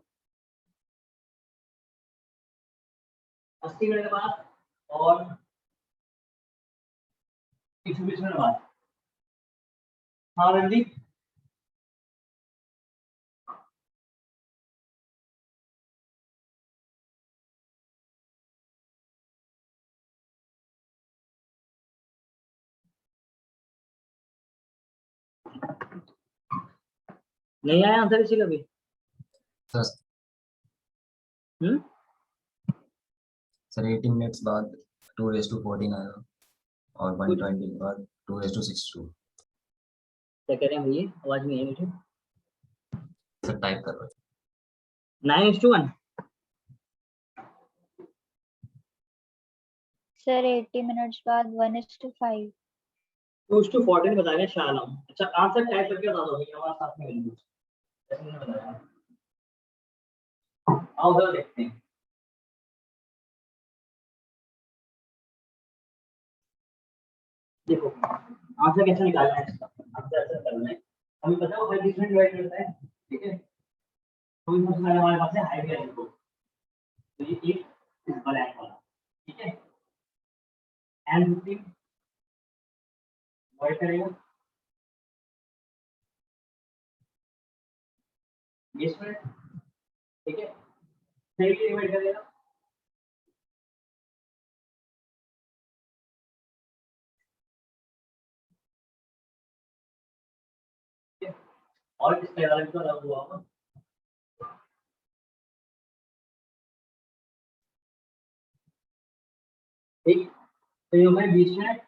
80 मिनट के बाद और 120 मिनट बाद। हाँ रणदीप, नहीं आया आंसर इसी का भी? हम्म, सर 80 मिनट्स बाद 2 raised to 14 आया और 120 के बाद 2 raised to 62। क्या कह रहे हैं भैया, आवाज नहीं है मुझे। सर टाइप कर रहा 9:1। सर 80 मिनट्स बाद 1:5। 2:14 बता रहे शाह आलम। अच्छा आंसर टाइप करके बता दो भैया, आवाज साथ में मिलेगी। जैसे मैंने बताया, आओ उधर देखते हैं। देखो आंसर कैसे निकालना है इसका, आंसर ऐसा करना है। हमें पता है वो 20 में डिवाइड करता है, ठीक है। तो सबसे पहले हमारे पास है हाइब्रिड को, तो ये एक इस ब्लैक वाला, ठीक है। एन 15 डिवाइड करेगा 20 मिनट, ठीक है। फिर ये डिवाइड करेगा और इस वाले को अलग हुआ होगा, ठीक। तो ये हो गए 20 मिनट,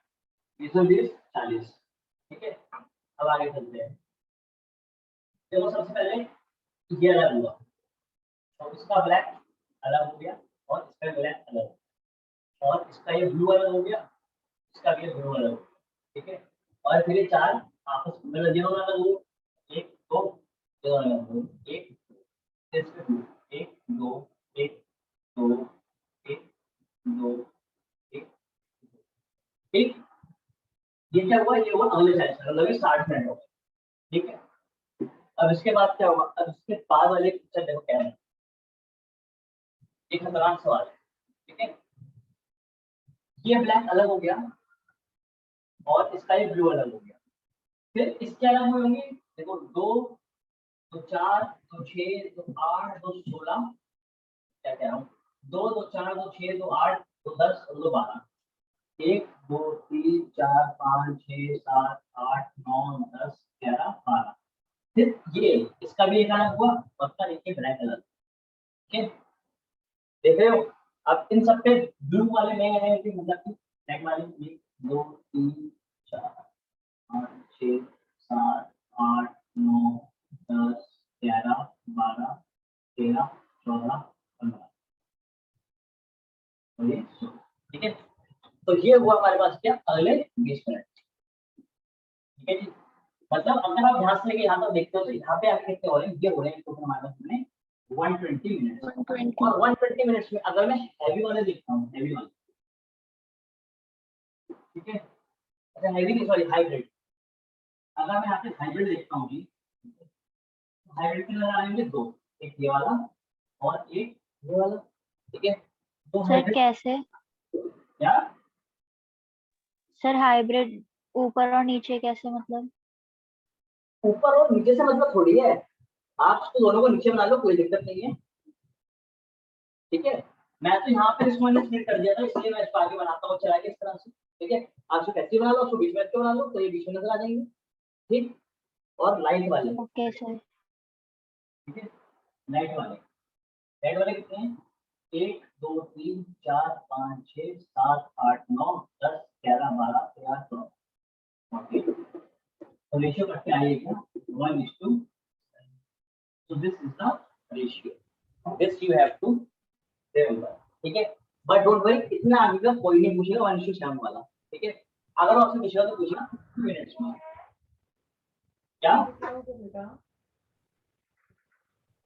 20 और 20 40, ठीक है। अब आगे चलते हैं। देखो सबसे पहले ये अलग हुआ, तो इसका ब्लैक अलग हो गया और इसका ब्लैक अलग, और इसका ये ब्लू अलग हो गया, इसका भी ब्लू अलग हो गया, ठीक है। और फिर ये चार आपस में ये दोनों अलग हो, एक दो, ये दोनों अलग हो, एक इसमें दो, एक दो, एक दो, एक दो, एक, ठीक। ये क्या हुआ, ये हुआ अगले साइड से, मतलब 60 मिनट हो गए, ठीक है। अब इसके बाद क्या होगा, अब इसके बाद वाले पिक्चर देखो क्या है, ये खतरनाक सवाल है, ठीक है। ये ब्लैक अलग हो गया और इसका ये ब्लू अलग हो गया, फिर इसके अलग हुए होंगे, देखो 2 2 4 2 6 2 8 2 16, क्या कह रहा हूँ, 2 2 4 2 6 2 8 2 10 और 2 12, 1 2 3 4 5 6 7 8 9 10 11 12, फिर ये इसका भी एक अलग हुआ और इसका एक ब्लैक अलग, ठीक है। देख रहे हो, अब इन सब पे ब्लू वाले में है कि मतलब कि ब्लैक वाले 1 2 3 4 5 6 7 8 9 10 11 12 13 14 15, और ये 16, ठीक है। तो ये हुआ हमारे पास क्या, अगले 20 मिनट, ठीक है जी। मतलब अगर आप ध्यान से लेके यहाँ तक देखते हो तो यहाँ पे आगे कितने हो रहे हैं, ये हो रहे हैं टोटल हमारे पास में 120 मिनट्स, 120. और 120 मिनट्स में अगर मैं हैवी वाले देखता हूँ, हैवी वाले, ठीक है। अच्छा हैवी नहीं, सॉरी हाइब्रिड, अगर मैं यहाँ पे हाइब्रिड देखता हूँ जी, हाइब्रिड के नजर आएंगे दो, एक ये वाला और एक ये वाला, ठीक है। तो सर हाइब्रिड कैसे? क्या, सर हाइब्रिड ऊपर और नीचे कैसे मतलब? ऊपर और नीचे से मतलब थोड़ी है, आप इसको दोनों को नीचे बना लो, कोई दिक्कत नहीं है, ठीक है। मैं तो यहाँ पे इसको मैंने स्प्लिट कर दिया था, इसलिए मैं इसको आगे बनाता हूँ चला के इस तरह से, ठीक है। आप इसको कैसे बना लो, उसको बीच में रख के बना लो, तो ये बीच में नजर आ जाएंगे, ठीक। और लाइट वाले, ओके सर। ठीक है, लाइट वाले कितने हैं, 1 2 3 4 5 6 7 8 9 10 11 12 13 14, ओके। तो रेशियो करके आएगा 1:2, so this is the ratio, this you have to remember, ठीक है। बट डोंट वरी, इतना आगे का कोई नहीं पूछेगा 1:7 वाला, ठीक है। अगर आपसे पूछेगा तो पूछना 2 मिनट्स में, क्या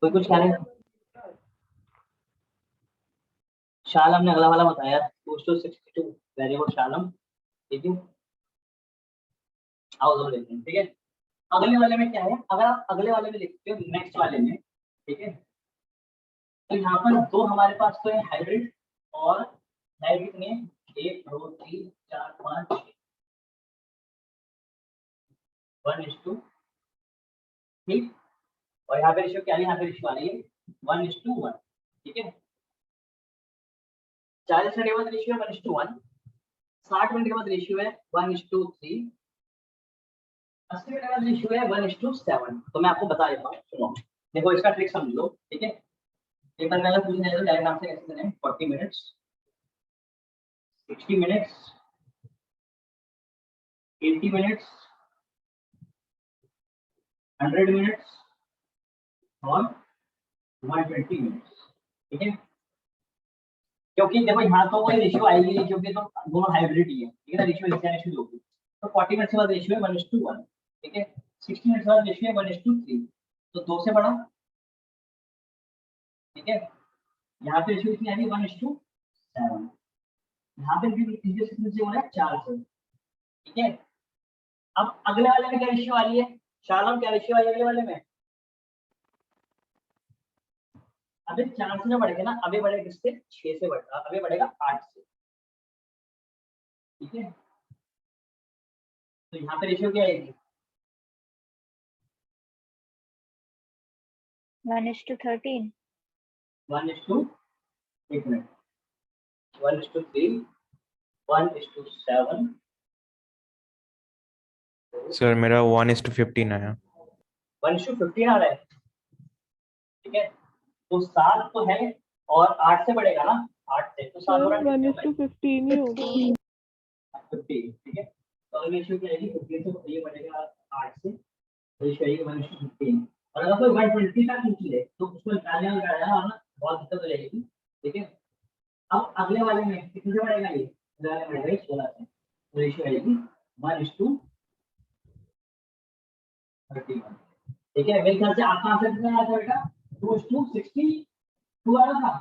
कोई कुछ कह रहे हैं? शालम ने अगला वाला बताया 262, वेरी गुड शालम, ठीक है। आओ जरूर देखते हैं, ठीक है। अगले वाले में क्या है, अगर आप अगले वाले में लिखते हो नेक्स्ट वाले में, ठीक है, तो यहाँ पर दो हमारे पास तो है हाइब्रिड, और हाइब्रिड में 1 2 3 4 5 6 1:2, ठीक, और यहाँ पे रेशियो क्या है, यहाँ पे रेशियो आ रही है 1:1, ठीक है। 40 मिनट के बाद रेशियो है 1:1, 60 मिनट के बाद रेशियो है 1:3, 80 मिनट के बाद रेशियो है 1:7। तो मैं आपको बता देता हूँ, सुनो, देखो इसका ट्रिक समझ लो, ठीक है। पेपर में अगर पूछना है तो डायरेक्ट आंसर कैसे करें, 40 मिनट्स, 60 मिनट्स, 80 मिनट्स, 100 मिनट्स और 120 मिनट्स, ठीक है। क्योंकि देखो यहाँ तो वही रेशियो आएगी नहीं, क्योंकि तो दोनों हाइब्रिड ही है, ठीक है ना, रेशियो इसका रेशियो होगी। तो 40 मिनट के बाद रेशियो है 1:1, ठीक है। 60 मिनट के बाद रेशियो है 1:3, तो 2 से बड़ा, ठीक है। यहाँ पे रेशियो कितनी आ रही है 1:7, यहाँ पे भी कितने से हो रहा है 4 से, ठीक है। अब अगले वाले में क्या रेशियो आ रही है, शालम क्या रेशियो आई अगले वाले में, अभी 4 से बढ़ेगा ना, अभी बढ़ेगा किससे, 6 से बढ़ेगा, अभी बढ़ेगा 8 से, ठीक है। तो यहाँ पे रेशियो क्या आएगी, 1:13। 1:1 मिनट, 1:3, 1:7। सर मेरा 1:15 आया। 1:15 आ रहा है, ठीक है। तो 7 तो है और 8 से बढ़ेगा ना, 8 से तो 7 और 8 1:15 ही होगा। 15, ठीक है। तो अगर रेशियो क्या आएगी 15 से ये बढ़ेगा 8 से, रेशियो आएगी 1:15। और अगर कोई 120 का पूछ ले तो उसको निकालने में लगाना, वरना बहुत दिक्कत हो जाएगी, ठीक है। अब अगले वाले में कितने से बढ़ेगा, ये अगले वाले में बढ़ेगा 16 से, तो रेशियो आएगी 1:31, ठीक है। मेरे ख्याल से आपका आंसर कितना आया था बेटा, 2:62 आ रहा था।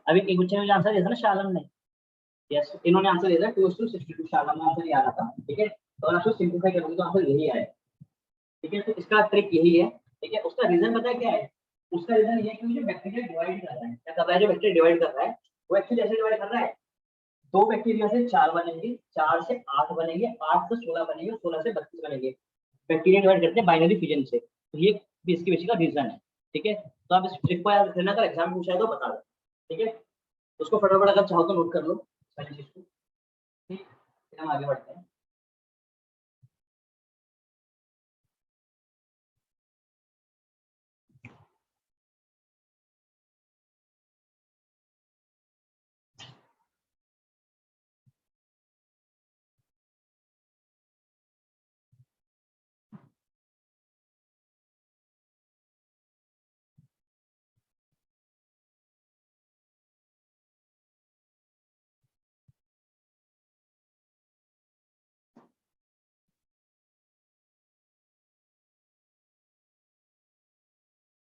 अभी एक बच्चे ने आंसर दिया था ना शालम ने, यस, इन्होंने आंसर दिया था 2:62, शालम ने आंसर दिया था, ठीक है। तो अगर आपको सिंपलीफाई करोगे तो आंसर यही आएगा, ठीक है। तो इसका ट्रिक यही है, ठीक है। उसका रीजन पता है क्या है, उसका रीजन ये है कि जो बैक्टीरिया डिवाइड कर रहा है, क्या कर रहा है, जो बैक्टीरिया डिवाइड कर रहा है वो एक्चुअली ऐसे डिवाइड कर रहा है, 2 बैक्टीरिया से 4 बनेंगे, 4 से 8 बनेंगे, 8 से 16 बनेंगे, 16 से 32 बनेंगे। बैक्टीरिया डिवाइड करते हैं बाइनरी फिजन से, तो ये भी इसके पीछे का रीजन है, ठीक है। तो आप इस ट्रिक को याद रखना, अगर एग्जाम पूछा है तो बता दो, ठीक है। उसको फटाफट अगर चाहो तो नोट कर लो सारी चीज को, ठीक, फिर हम आगे बढ़ते हैं।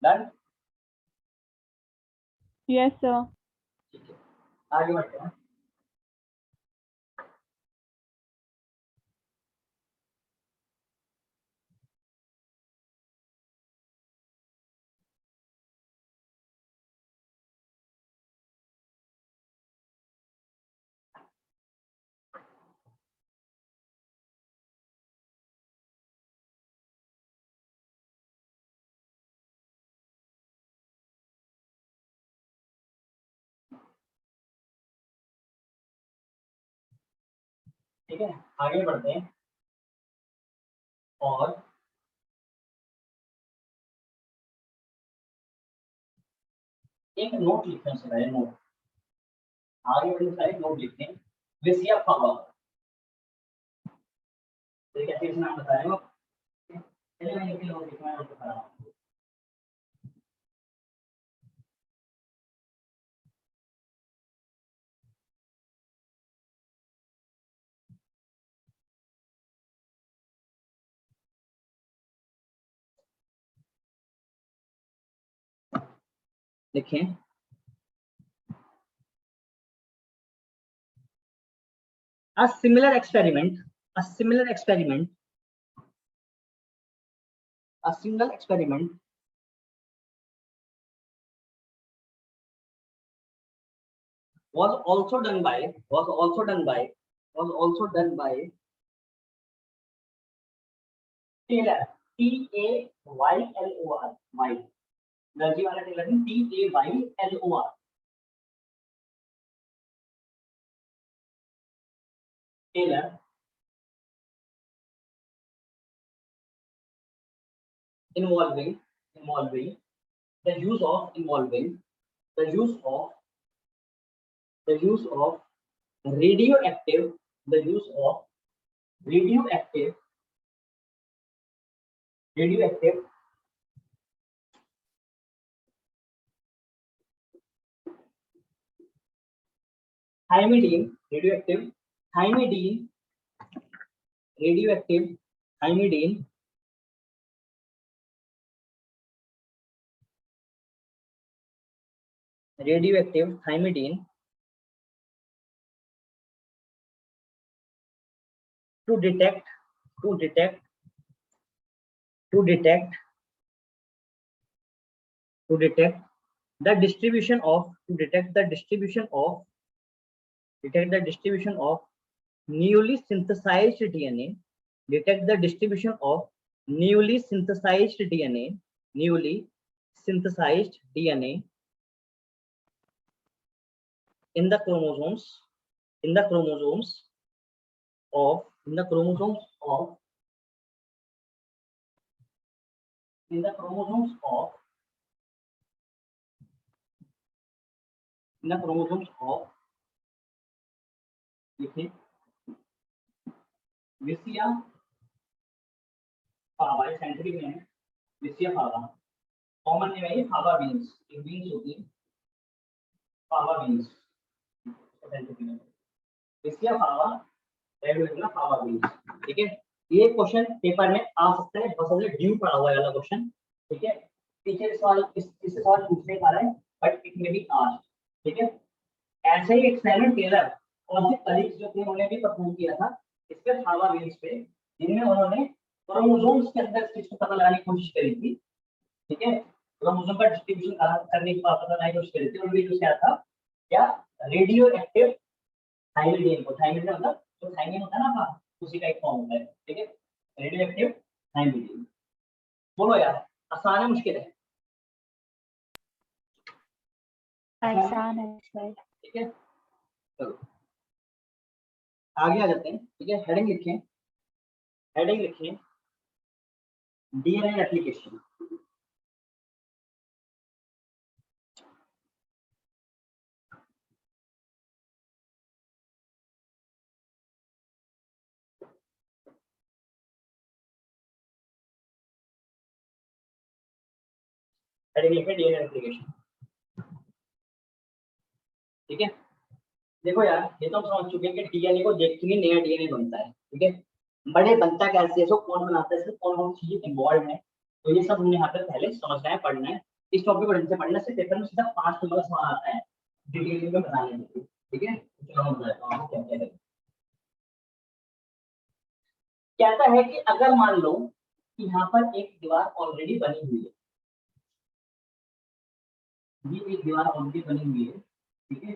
Done, yes sir. ठीक है, आगे बढ़ते हैं। ठीक है, आगे बढ़ते हैं। और एक नोट लिखना से पहले, नोट आगे बढ़ने से पहले नोट लिखते हैं, विसिया पावर, तो कैसे इस नाम बताया वो, चलिए मैं एक नोट लिखना है, बता रहा हूँ। लिखें, a similar experiment a similar experiment, a single experiment was also done by Taylor, Taylor, White, energy वाला टेलर है TAYLOR, Taylor involving the use of radioactive thymidine to detect the distribution of newly synthesized DNA, in the chromosomes of देखिए विसिया फावा, scientific name है विसिया फावा, common name है ये फावा beans, एक beans होती है फावा beans, scientific name विसिया फावा, red में ना फावा बीन्स, ठीक है। ये क्वेश्चन पेपर में आ सकता है, बस हमने ड्यू पढ़ा हुआ है वाला क्वेश्चन, ठीक है। टीचर सवाल इससे सवाल पूछ नहीं पा रहा है, but it may be asked, ठीक है। ऐसे ही एक्सपेरिमेंट टेलर और उसके कलीग्स जो थे उन्होंने भी परफॉर्म किया था इस पे फावा बीन्स पे, जिनमें उन्होंने क्रोमोसोम्स के अंदर चीज को पता लगाने की कोशिश करी थी, ठीक है। क्रोमोसोम का डिस्ट्रीब्यूशन करने की पता लगाने की कोशिश करी थी, उन्होंने यूज किया था क्या, रेडियो एक्टिव थायमिडीन को, थायमिडीन मतलब जो थायमिन होता है ना आपका, उसी का एक फॉर्म होता है, ठीक है, रेडियो एक्टिव थायमिडीन। बोलो यार, आसान है मुश्किल है? आसान है सर। ठीक है, चलो आगे आ जाते हैं, ठीक है। हेडिंग लिखें डीएनए एप्लीकेशन। हेडिंग लिखें डीएनए एप्लीकेशन, ठीक है। देखो यार, ये तो हम समझ चुके हैं कि डीएनए को देख के नया डीएनए बनता है, ठीक है। बड़े बनता कैसे है, सो कौन बनाता है, इसमें कौन कौन सी चीजें इन्वॉल्व है, तो ये सब हमने यहाँ पे पहले समझना है, पढ़ना है। इस टॉपिक को ढंग से पढ़ने से पेपर में सीधा 5 नंबर सवाल आता है डिटेल में बताने के लिए, ठीक है। चलो हम बताते हैं क्या क्या है। कहता है कि अगर मान लो कि यहाँ पर एक दीवार ऑलरेडी बनी हुई है, ये एक दीवार ऑलरेडी बनी हुई है, ठीक है,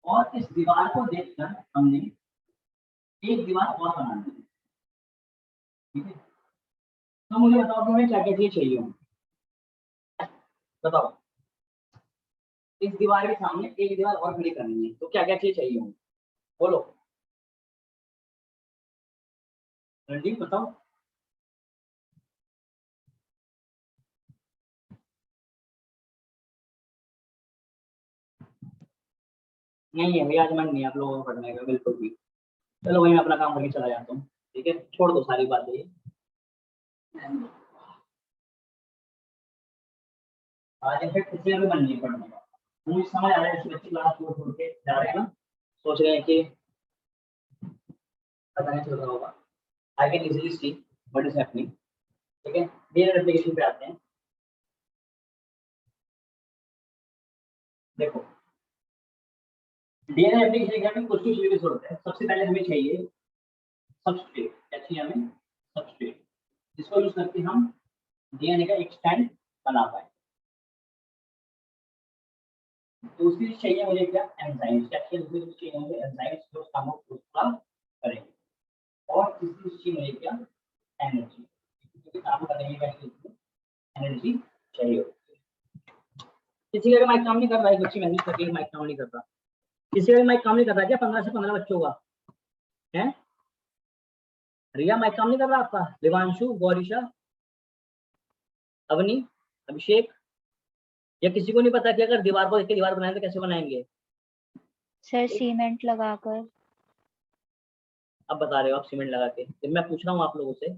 और इस दीवार को देखकर हमने एक दीवार और बना दी, ठीक है। तो मुझे बताओ कि हमें क्या क्या चीज चाहिए हो, बताओ। इस दीवार के सामने एक दीवार और खड़ी करनी है, तो क्या क्या चीज चाहिए हो, बोलो रणदीप, बताओ। नहीं है भैया, आज मन नहीं है आप लोगों को पढ़ने का बिल्कुल भी। चलो वही मैं अपना काम करके चला जाता हूँ, ठीक है, छोड़ दो सारी बातें ये। आज इनफेक्ट किसी का भी मन नहीं पढ़ने का, मुझे समझ आ रहा है कि बच्चे क्लास छोड़ के जा रहे हैं ना, सोच रहे हैं कि पता नहीं चल रहा होगा, I can easily see what is happening, ठीक है। डीएनए एप्लीकेशन पे आते हैं। देखो डीएनए रेप्लिकेशन एग्जाम में कुछ कुछ चीजें की जरूरत है। सबसे पहले हमें चाहिए सबस्ट्रेट। क्या चाहिए हमें? सबस्ट्रेट, जिसको यूज करके हम डीएनए का एक स्ट्रैंड बना पाए। दूसरी चीज चाहिए मुझे क्या? एंजाइम्स। क्या चाहिए? दूसरी चीज चाहिए मुझे एंजाइम्स जो काम को पूरा करेंगे। और तीसरी चीज चाहिए मुझे क्या? एनर्जी, क्योंकि काम करने के लिए एनर्जी चाहिए होती है। किसी का माइक काम नहीं कर रहा है, बच्ची मैसेज करके माइक काम नहीं कर रहा। किसी का माइक काम नहीं कर रहा क्या? 15 से 15 बच्चों का है। रिया माइक काम नहीं कर रहा आपका? देवांशु, गौरीशा, अवनी, अभिषेक, या किसी को नहीं पता कि अगर दीवार को देख के दीवार बनाए तो कैसे बनाएंगे? सर सीमेंट लगाकर। अब बता रहे हो आप सीमेंट लगा के, जब मैं पूछ रहा हूँ आप लोगों से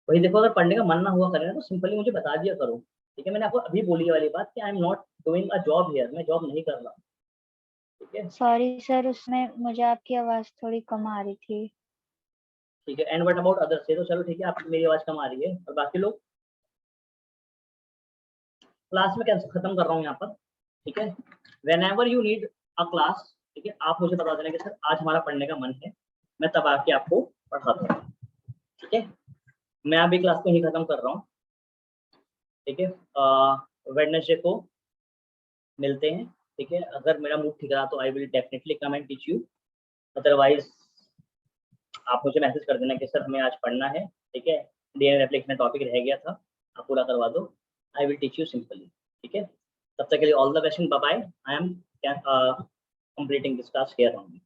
वही देखो। अगर पढ़ने का मन ना हुआ करे ना तो सिंपली मुझे बता दिया करो, ठीक है? मैंने आपको अभी बोली वाली बात कि I am not doing a job here, मैं जॉब नहीं कर रहा, ठीक है? सॉरी सर, उसमें मुझे आपकी आवाज थोड़ी कम आ रही थी। ठीक है। And what about others? से तो चलो ठीक है, आपकी मेरी आवाज कम आ रही है, और बाकी लोग? क्लास में कैसे खत्म कर रहा हूँ यहाँ पर, ठीक है? Whenever you need a class, ठीक है, आप मुझे बता देना कि सर आज हमारा पढ़ने का मन है, मैं तब आके आपको पढ़ाता हूँ, ठीक है? मैं अभी क्लास को ही खत्म कर रहा हूँ, ठीक है? वेडनेसडे को मिलते हैं, ठीक है? अगर मेरा मूड ठीक रहा तो I will definitely come and teach you, otherwise आप मुझे मैसेज कर देना कि सर हमें आज पढ़ना है, ठीक है? डीएनए रेप्लिकेशन में टॉपिक रह गया था, आप पूरा करवा दो, I will teach you simply, ठीक है? तब तक के लिए all the best, bye bye. I am completing this class here only.